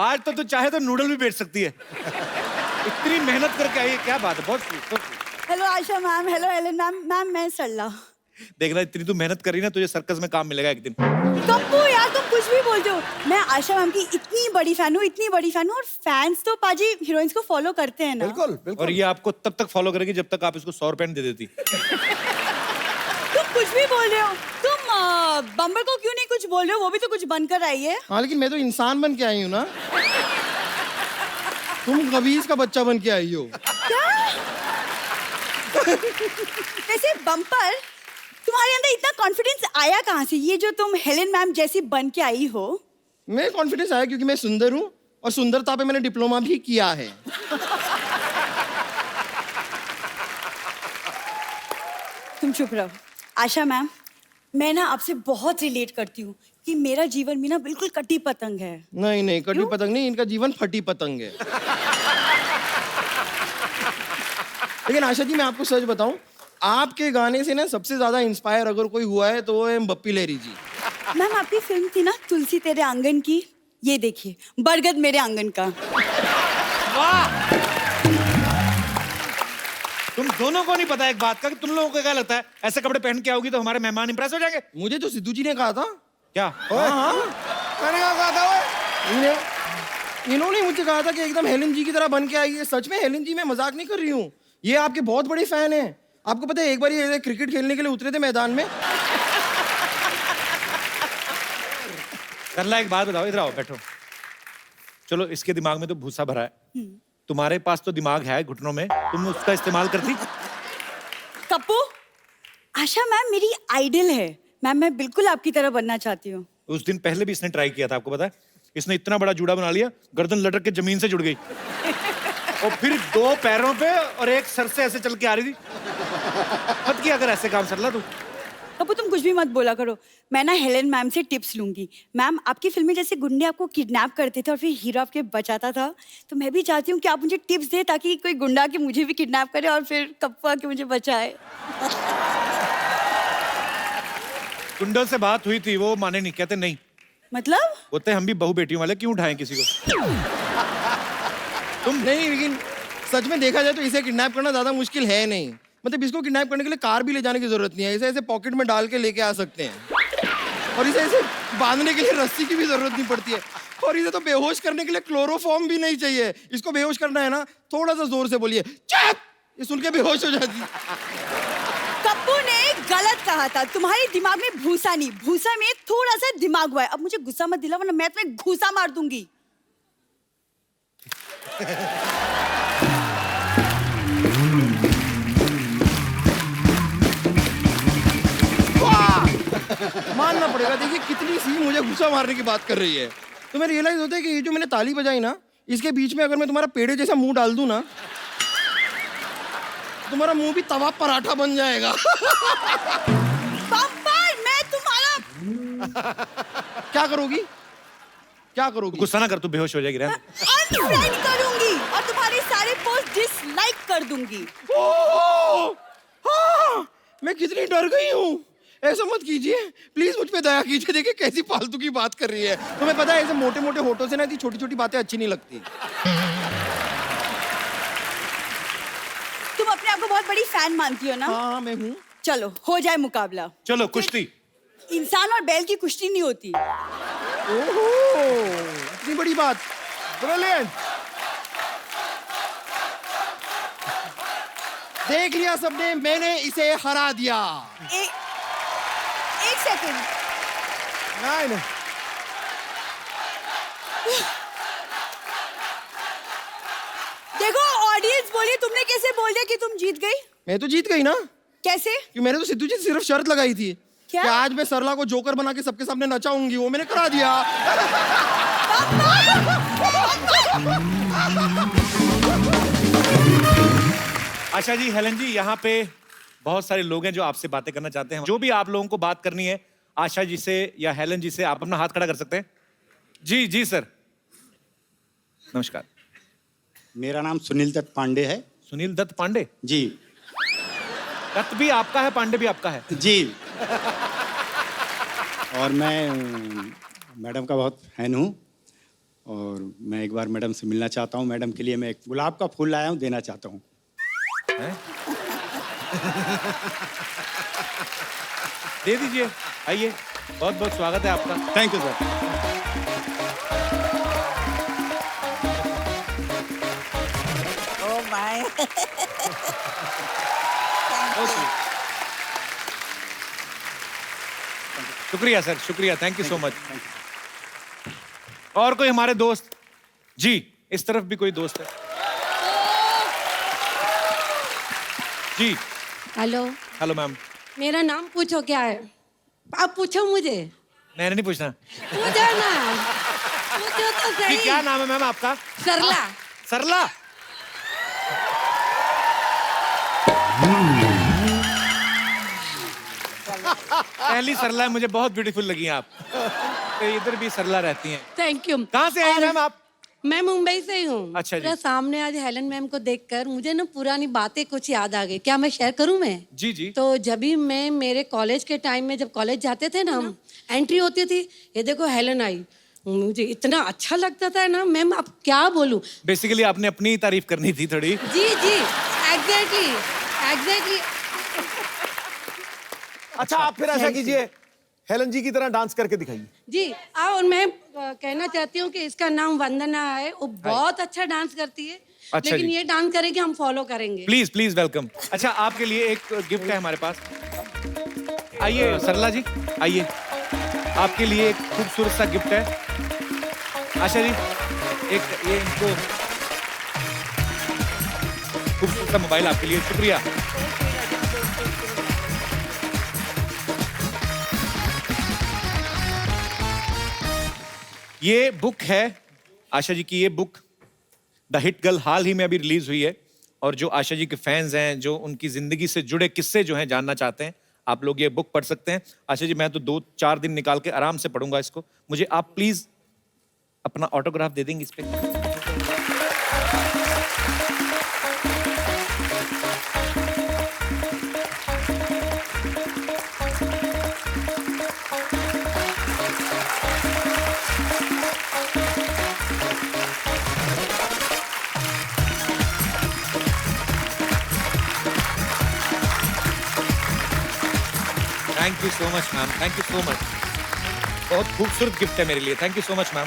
आज तो तू चाहे तो नूडल भी बेच सकती है, इतनी मेहनत करके आई है। क्या बात है, बहुत sweet। Hello Asha ma'am, hello Helen ma'am. Ma'am मैं सरला। देखना, इतनी तू मेहनत करी ना, तुझे सर्कस में काम मिलेगा एक दिन। कप्पू यार, तुम कुछ भी बोलते हो। मैं आशा मैम की इतनी बड़ी फैन हूँ, इतनी बड़ी फैन हूँ, और फैंस तो पाजी हीरोइंस को फॉलो करते हैं ना। बिल्कुल बिल्कुल। और ये आपको तब तक फॉलो करेगी जब तक आप इसको 100 रुपए दे देती। तुम कुछ भी बोल रहे हो। तुम बम्बर को क्यों नहीं कुछ बोल रहे हो? वो भी तो कुछ बनकर आई है। हाँ लेकिन मैं तो इंसान बन के आई हूँ ना, तुम कबीज का बच्चा बन के आई हो। वैसे बम्पर, तुम्हारे अंदर इतना कॉन्फिडेंस आया कहाँ से, ये जो तुम हेलेन मैम जैसी बन के आई हो? मैं कॉन्फिडेंस आया क्योंकि मैं सुंदर हूँ, और सुंदरता पे मैंने डिप्लोमा भी किया है। तुम चुप रहो। आशा मैम, मैं ना आपसे बहुत रिलेट करती हूँ कि मेरा जीवन भी ना बिल्कुल कटी पतंग है। नहीं नहीं, कटी पतंग नहीं, इनका जीवन फटी पतंग है। लेकिन आशा जी, मैं आपको सच बताऊं, आपके गाने से ना सबसे ज्यादा इंस्पायर अगर कोई हुआ है तो वो है बप्पी लहरी जी। मैम आपकी फिल्म थी ना तुलसी तेरे आंगन की, ये देखिए बरगद मेरे आंगन का। वाह! तुम दोनों को नहीं पता एक बात का कि तुम लोगों को क्या लगता है ऐसे कपड़े पहन के आओगी तो हमारे मेहमान इंप्रेस हो जाएंगे? मुझे तो सिद्धू जी ने कहा था। क्या? मैंने क्या कहा था वो? इन्होंने मुझे कहा था कि एकदम हेलन जी की तरह बन के आई है। सच में हेलन जी, मैं मजाक नहीं कर रही हूँ, ये आपके बहुत बड़े फैन हैं। आपको पता है एक बार ये क्रिकेट खेलने के लिए उतरे थे मैदान में। करला एक बात बताओ, इधर आओ बैठो। चलो इसके दिमाग में तो भूसा भरा है, तुम्हारे पास तो दिमाग है घुटनों में, तुम उसका इस्तेमाल करती? कप्पू, आशा मैम मेरी आइडल है मैम, मैं बिल्कुल आपकी तरह बनना चाहती हूँ। उस दिन पहले भी इसने ट्राई किया था, आपको पता है? इसने इतना बड़ा जूड़ा बना लिया, गर्दन लटक के जमीन से जुड़ गई और फिर 2 पैरों पे और एक सर से ऐसे चल के आ रही थी। मत किया कर ऐसे काम सरला तू। कप्पू तुम कुछ भी मत बोला करो, मैं ना हेलन मैम से टिप्स लूंगी। मैम आपकी फिल्म में जैसे गुंडे आपको किडनैप करते थे और फिर हीरो आपके बचाता था, तो मैं भी चाहती हूँ कि आप मुझे टिप्स दें ताकि कोई गुंडा के मुझे भी किडनैप करे और फिर कप्पू आके मुझे बचाए। गुंडों से बात हुई थी, वो माने नहीं, कहते नहीं। मतलब? बोलते हम भी बहू बेटियों वाले, क्यों उठाएं किसी को? तुम नहीं, लेकिन सच में देखा जाए तो इसे किडनैप करना ज्यादा मुश्किल है नहीं। मतलब इसको किडनैप करने के लिए कार भी ले जाने की जरूरत नहीं है, इसे ऐसे पॉकेट में डाल के लेके आ सकते हैं और इसे ऐसे बांधने के लिए रस्सी की भी जरूरत नहीं पड़ती है। और इसे तो बेहोश करने के लिए क्लोरोफॉर्म भी नहीं चाहिए। इसको बेहोश करना है ना, थोड़ा सा जोर से बोलिए चुप, ये सुन के बेहोश हो जाती है। कप्पू ने गलत कहा था, तुम्हारे दिमाग में भूसा नहीं, भूसा में थोड़ा सा दिमाग हुआ है। अब मुझे गुस्सा मत दिला वरना मैं तुम्हें घूसा मार दूंगी। मानना पड़ेगा, देखिए कितनी सी मुझे गुस्सा मारने की बात कर रही है। तुम्हें रियलाइज होता है कि ये जो मैंने ताली बजाई ना, इसके बीच में अगर मैं तुम्हारा पेड़े जैसा मुंह डाल दूं ना, तुम्हारा मुंह भी तवा पराठा बन जाएगा। पापा मैं तुम्हारा क्या करोगी? क्या करोगी? गुस्सा ना कर, तू बेहोश हो जाएगी। रहने दे। अनफ्रेंड करूंगी और तुम्हारे सारे पोस्ट डिसलाइक कर दूंगी। ओह! हाँ, मैं कितनी डर गई हूँ। ऐसा मत कीजिए प्लीज, मुझ पे दया कीजिए। देखिए कैसी फालतू की बात कर रही है। तुम्हें पता है ऐसे मोटे मोटे होठों से ना ऐसी छोटी छोटी बातें अच्छी नहीं लगती। तुम अपने आप को बहुत बड़ी फैन मानती हो ना? हाँ मैं हूँ। चलो हो जाए मुकाबला। चलो कुश्ती। इंसान और बैल की कुश्ती नहीं होती। ओहो, इतनी बड़ी बात। ब्रिलियंट। देख लिया सबने, मैंने इसे हरा दिया। एक सेकंड। नहीं देखो ऑडियंस बोली, तुमने कैसे बोल दिया कि तुम जीत गई? मैं तो जीत गई ना, कैसे? कि मैंने तो सिद्धू जी से सिर्फ शर्त लगाई थी क्या? कि आज मैं सरला को जोकर बना के सबके सामने नचाऊंगी, वो मैंने करा दिया। आशा जी, हेलन जी, यहाँ पे बहुत सारे लोग हैं जो आपसे बातें करना चाहते हैं। जो भी आप लोगों को बात करनी है आशा जी से या हेलन जी से, आप अपना हाथ खड़ा कर सकते हैं। जी जी सर, नमस्कार। मेरा नाम सुनील दत्त पांडे है। सुनील दत्त पांडे जी। दत्त भी आपका है, पांडे भी आपका है? जी। और मैं मैडम का बहुत फैन हूँ और मैं एक बार मैडम से मिलना चाहता हूँ। मैडम के लिए मैं एक गुलाब का फूल लाया हूँ, देना चाहता हूँ। दे दीजिए, आइए, बहुत बहुत स्वागत है आपका। Thank you sir. Oh my. शुक्रिया सर, शुक्रिया, थैंक यू सो मच। और कोई हमारे दोस्त? जी, इस तरफ भी कोई दोस्त है? जी। हेलो। Hello ma'am. मेरा नाम पूछो क्या है? आप पूछो मुझे। मैंने नहीं पूछना। पूछो ना, पूछो तो जी, सही। क्या नाम है मैम आपका? सरला। सरला? पहली सरला है, मुझे बहुत ब्यूटीफुल लगी आप। तो इधर भी सरला रहती हैं। Thank you. कहाँ से आई मैम आप? मैं मुंबई से ही हूँ। अच्छा जी। मेरा सामने आज हेलन मैम को देखकर मुझे ना पुरानी बातें कुछ याद आ गई। क्या मैं शेयर करूँ मैं? जी जी। तो जब भी मैं मेरे कॉलेज के टाइम में जब कॉलेज जाते थे ना हम, एंट्री होती थी, ये देखो हेलन आई, मुझे इतना अच्छा लगता था ना मैम, अब क्या बोलूं। बेसिकली आपने अपनी तारीफ करनी थी थोड़ी। जी जी, एग्जैक्टली एग्जैक्टली। अच्छा आप फिर ऐसा कीजिए, हेलन जी की तरह डांस करके दिखाइए। जी और मैं कहना चाहती हूँ कि इसका नाम वंदना है, वो बहुत अच्छा डांस करती है। अच्छा लेकिन जी। ये डांस करेगी हम फॉलो करेंगे। Please please welcome. अच्छा आपके लिए एक गिफ्ट है हमारे पास। आइए सरला जी, आइए, आपके लिए एक खूबसूरत सा गिफ्ट है। आशा जी, एक ये इनको खूबसूरत सा मोबाइल आपके लिए। शुक्रिया। ये बुक है आशा जी की, ये बुक द हिट गर्ल हाल ही में अभी रिलीज हुई है, और जो आशा जी के फैंस हैं, जो उनकी जिंदगी से जुड़े किस्से जो हैं जानना चाहते हैं, आप लोग ये बुक पढ़ सकते हैं। आशा जी मैं तो 2-4 दिन निकाल के आराम से पढ़ूंगा इसको। मुझे आप प्लीज अपना ऑटोग्राफ दे देंगे इस पे? Thank you so much ma'am, thank you so much. बहुत खूबसूरत गिफ्ट है मेरे लिए, thank you so much ma'am.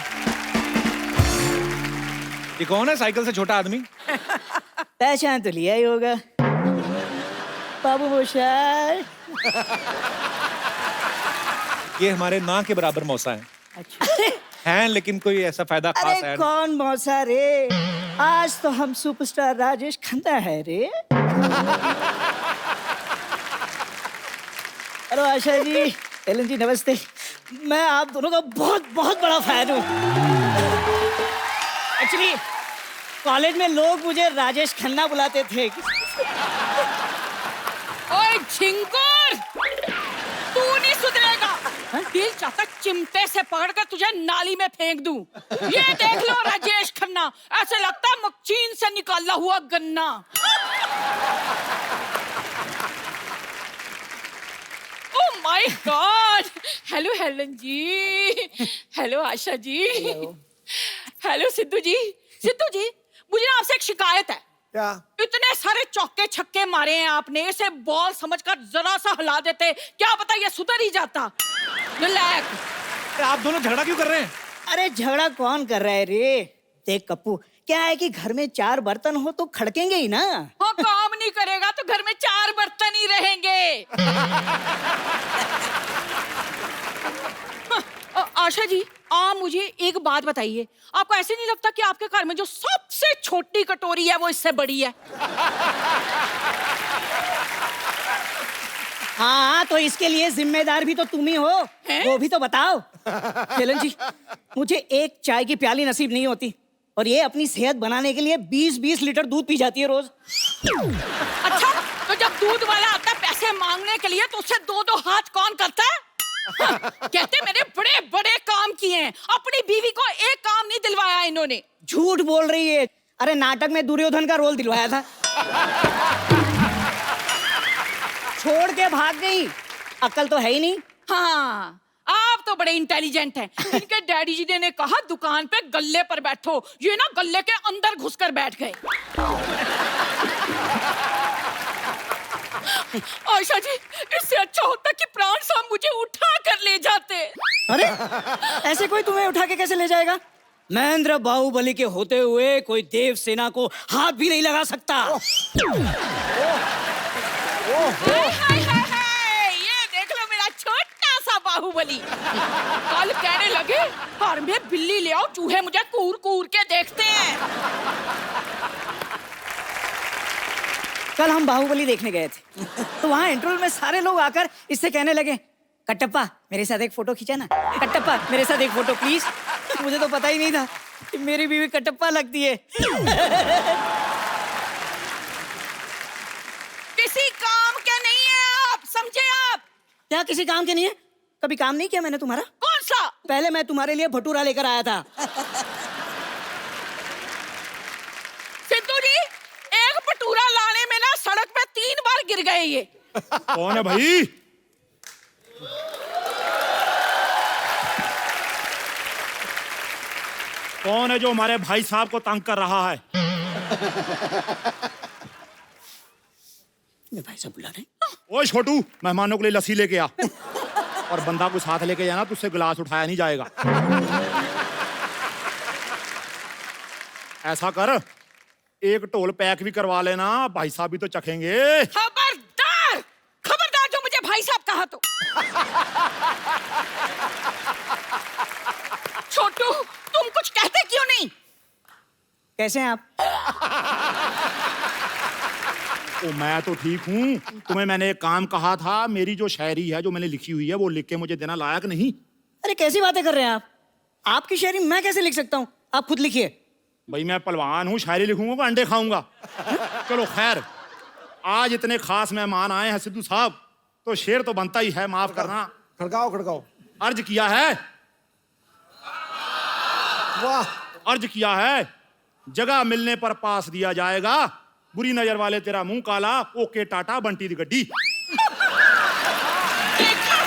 ये कौन है साइकिल से छोटा आदमी? पहचान तो लिया ही होगा, बाबू मोशाय। ये हमारे ना के बराबर मौसा है। अच्छा। हैं लेकिन कोई ऐसा फायदा खास अरे है नहीं। कौन मौसा रे, आज तो हम सुपरस्टार राजेश खन्ना है रे। हेलो आशा जी, हेलन जी नमस्ते। मैं आप दोनों का बहुत बहुत बड़ा फैन हूँ। एक्चुअली कॉलेज में लोग मुझे राजेश खन्ना बुलाते थे। ओए झिंगुर, तू नहीं सुधरेगा। दिल चाहता चिमटे से पकड़कर तुझे नाली में फेंक दूं। ये देख लो राजेश खन्ना, ऐसे लगता है मक्खीन से निकाला हुआ गन्ना। Oh my God. Hello Helen ji, hello Asha ji, hello Sidhu ji. Sidhu ji, मुझे ना आपसे एक शिकायत है। क्या? इतने सारे चौके छक्के मारे हैं आपने, इसे बॉल समझकर जरा सा हिला देते, क्या पता ये सुधर ही जाता। अरे आप दोनों झगड़ा क्यों कर रहे हैं? अरे झगड़ा कौन कर रहा है रे? देख कप्पू, क्या है कि घर में 4 बर्तन हो तो खड़केंगे ही ना। हाँ, काम नहीं करेगा तो घर में 4 बर्तन ही रहेंगे। आशा जी, आप मुझे एक बात बताइए, आपको ऐसे नहीं लगता कि आपके घर में जो सबसे छोटी कटोरी है वो इससे बड़ी है? हाँ, तो इसके लिए जिम्मेदार भी तो तुम ही हो। वो भी तो बताओ। हेलन जी, मुझे एक चाय की प्याली नसीब नहीं होती, और ये अपनी सेहत बनाने के लिए 20-20 लीटर दूध पी जाती है रोज। अच्छा, तो जब दूध वाला आता है पैसे मांगने के लिए तो उससे 2-2 हाथ कौन करता है? हाँ, कहते मैंने बड़े बड़े काम किए हैं, अपनी बीवी को एक काम नहीं दिलवाया इन्होंने। झूठ बोल रही है। अरे नाटक में दुर्योधन का रोल दिलवाया था। छोड़ के भाग गई, अक्ल तो है ही नहीं। हाँ, आप तो बड़े इंटेलिजेंट हैं। इनके डैडी जी ने कहा दुकान पे गल्ले पर बैठो, ये ना गल्ले के अंदर घुसकर बैठ गए। आशा जी, इससे अच्छा होता कि प्राण साहब मुझे उठा कर ले जाते। अरे ऐसे कोई तुम्हें उठा के कैसे ले जाएगा? महेंद्र बाहुबली के होते हुए कोई देव सेना को हाथ भी नहीं लगा सकता। हाय हाय हाय हाय, ये देख लो मेरा छोटा सा बाहुबली। कल कहने लगे घर में बिल्ली ले आओ, चूहे मुझे कूर कूर के देखते हैं। कल हम बाहुबली देखने गए थे, तो वहाँ इंटरवल में सारे लोग आकर इससे कहने लगे, कटप्पा मेरे साथ एक फोटो खींचा ना, कटप्पा मेरे साथ एक फोटो प्लीज। मुझे तो पता ही नहीं था कि मेरी बीवी कटप्पा लगती है। किसी काम के नहीं है आप, समझे आप? क्या किसी काम के नहीं है? कभी काम नहीं किया मैंने तुम्हारा? कौन सा? पहले मैं तुम्हारे लिए भटूरा लेकर आया था। ये? कौन है भाई? कौन है जो हमारे भाई साहब को तंग कर रहा है? मेरे भाई साहब बुला रहे हैं। ओए छोटू, मेहमानों के लिए लस्सी लेके आ। और बंदा को साथ लेके जाना, तुझसे गिलास उठाया नहीं जाएगा। ऐसा कर, एक ढोल पैक भी करवा लेना, भाई साहब भी तो चखेंगे। खबरदार, खबरदार जो मुझे भाई साहब कहा तो। छोटू, तुम कुछ कहते क्यों नहीं? कैसे हैं आप? ओ, मैं तो ठीक हूँ। तुम्हें मैंने एक काम कहा था, मेरी जो शायरी है जो मैंने लिखी हुई है वो लिख के मुझे देना लायक नहीं? अरे कैसी बातें कर रहे हैं आप? आपकी शायरी मैं कैसे लिख सकता हूँ? आप खुद लिखिए। भाई मैं पहलवान हूँ, शायरी लिखूंगा तो अंडे खाऊंगा। चलो खैर, आज इतने खास मेहमान आए हैं सिद्धू साहब, तो शेर तो बनता ही है, माफ करना। खड़काओ खड़काओ। अर्ज किया है, वाह, अर्ज किया है, जगह मिलने पर पास दिया जाएगा, बुरी नजर वाले तेरा मुंह काला, ओके टाटा बंटी दी गड्डी। देखा,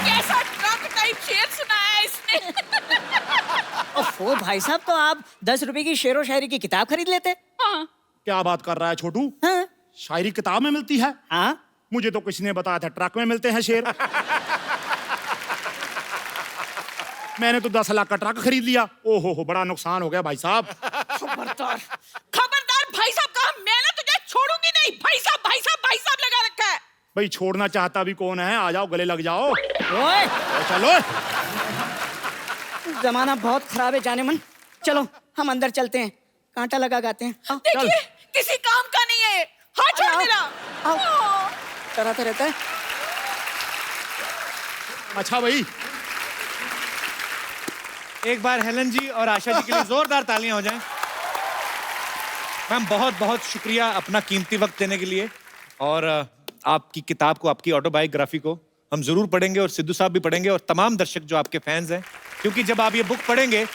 कैसा ट्रक टाइप शेर सुनाया है इसने। ओफो भाई साहब, तो आप 10 रुपए की शेरो शायरी की किताब खरीद लेते। हाँ। क्या बात कर रहा है छोटू? हाँ। शायरी किताब में मिलती है? हाँ। मुझे तो किसी ने बताया था ट्रक में मिलते हैं शेर। मैंने तो 10 लाख का ट्रक खरीद लिया। ओहो हो, बड़ा नुकसान हो गया भाई साहब। खबरदार, खबरदार भाई साहब कहा, मैं ना तुझे छोड़ूंगी नहीं। भाई साहब, भाई साहब, भाई साहब लगा रखा है। भाई छोड़ना चाहता भी कौन है? आ जाओ, गले लग जाओ। ओए, चलो। जमाना बहुत खराब है जाने मन। चलो हम अंदर चलते हैं, कांटा लगा गाते हैं। आओ। देखिए, किसी काम का नहीं है। हाथ छोड़ मेरा। आओ। डराता रहता है। अच्छा भाई, एक बार हेलन जी और आशा जी के लिए जोरदार तालियां हो जाएं। मैम बहुत बहुत शुक्रिया अपना कीमती वक्त देने के लिए, और आपकी किताब को, आपकी ऑटोबायोग्राफी को हम जरूर पढ़ेंगे, और सिद्धू साहब भी पढ़ेंगे, और तमाम दर्शक जो आपके फैंस हैं, क्योंकि जब आप ये बुक पढ़ेंगे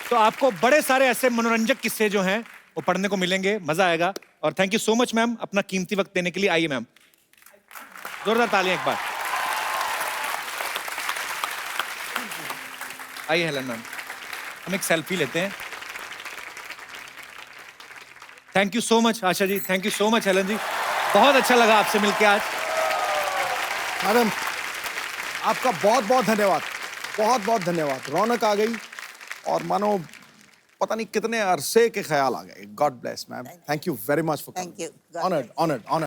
तो आपको बड़े सारे ऐसे मनोरंजक किस्से जो हैं वो पढ़ने को मिलेंगे, मजा आएगा। और thank you so much ma'am अपना कीमती वक्त देने के लिए। आइए मैम, जोरदार तालियां एक बार। आइए हेलन मैम, हम एक सेल्फी लेते हैं। Thank you so much Asha ji, thank you so much Helen ji, बहुत अच्छा लगा आपसे मिलकर आज। मैडम, आपका बहुत बहुत धन्यवाद, बहुत बहुत धन्यवाद। रौनक आ गई और मानो पता नहीं कितने अरसे के ख्याल आ गए। God bless ma'am, thank you very much for Thank you. Honoured honoured honoured.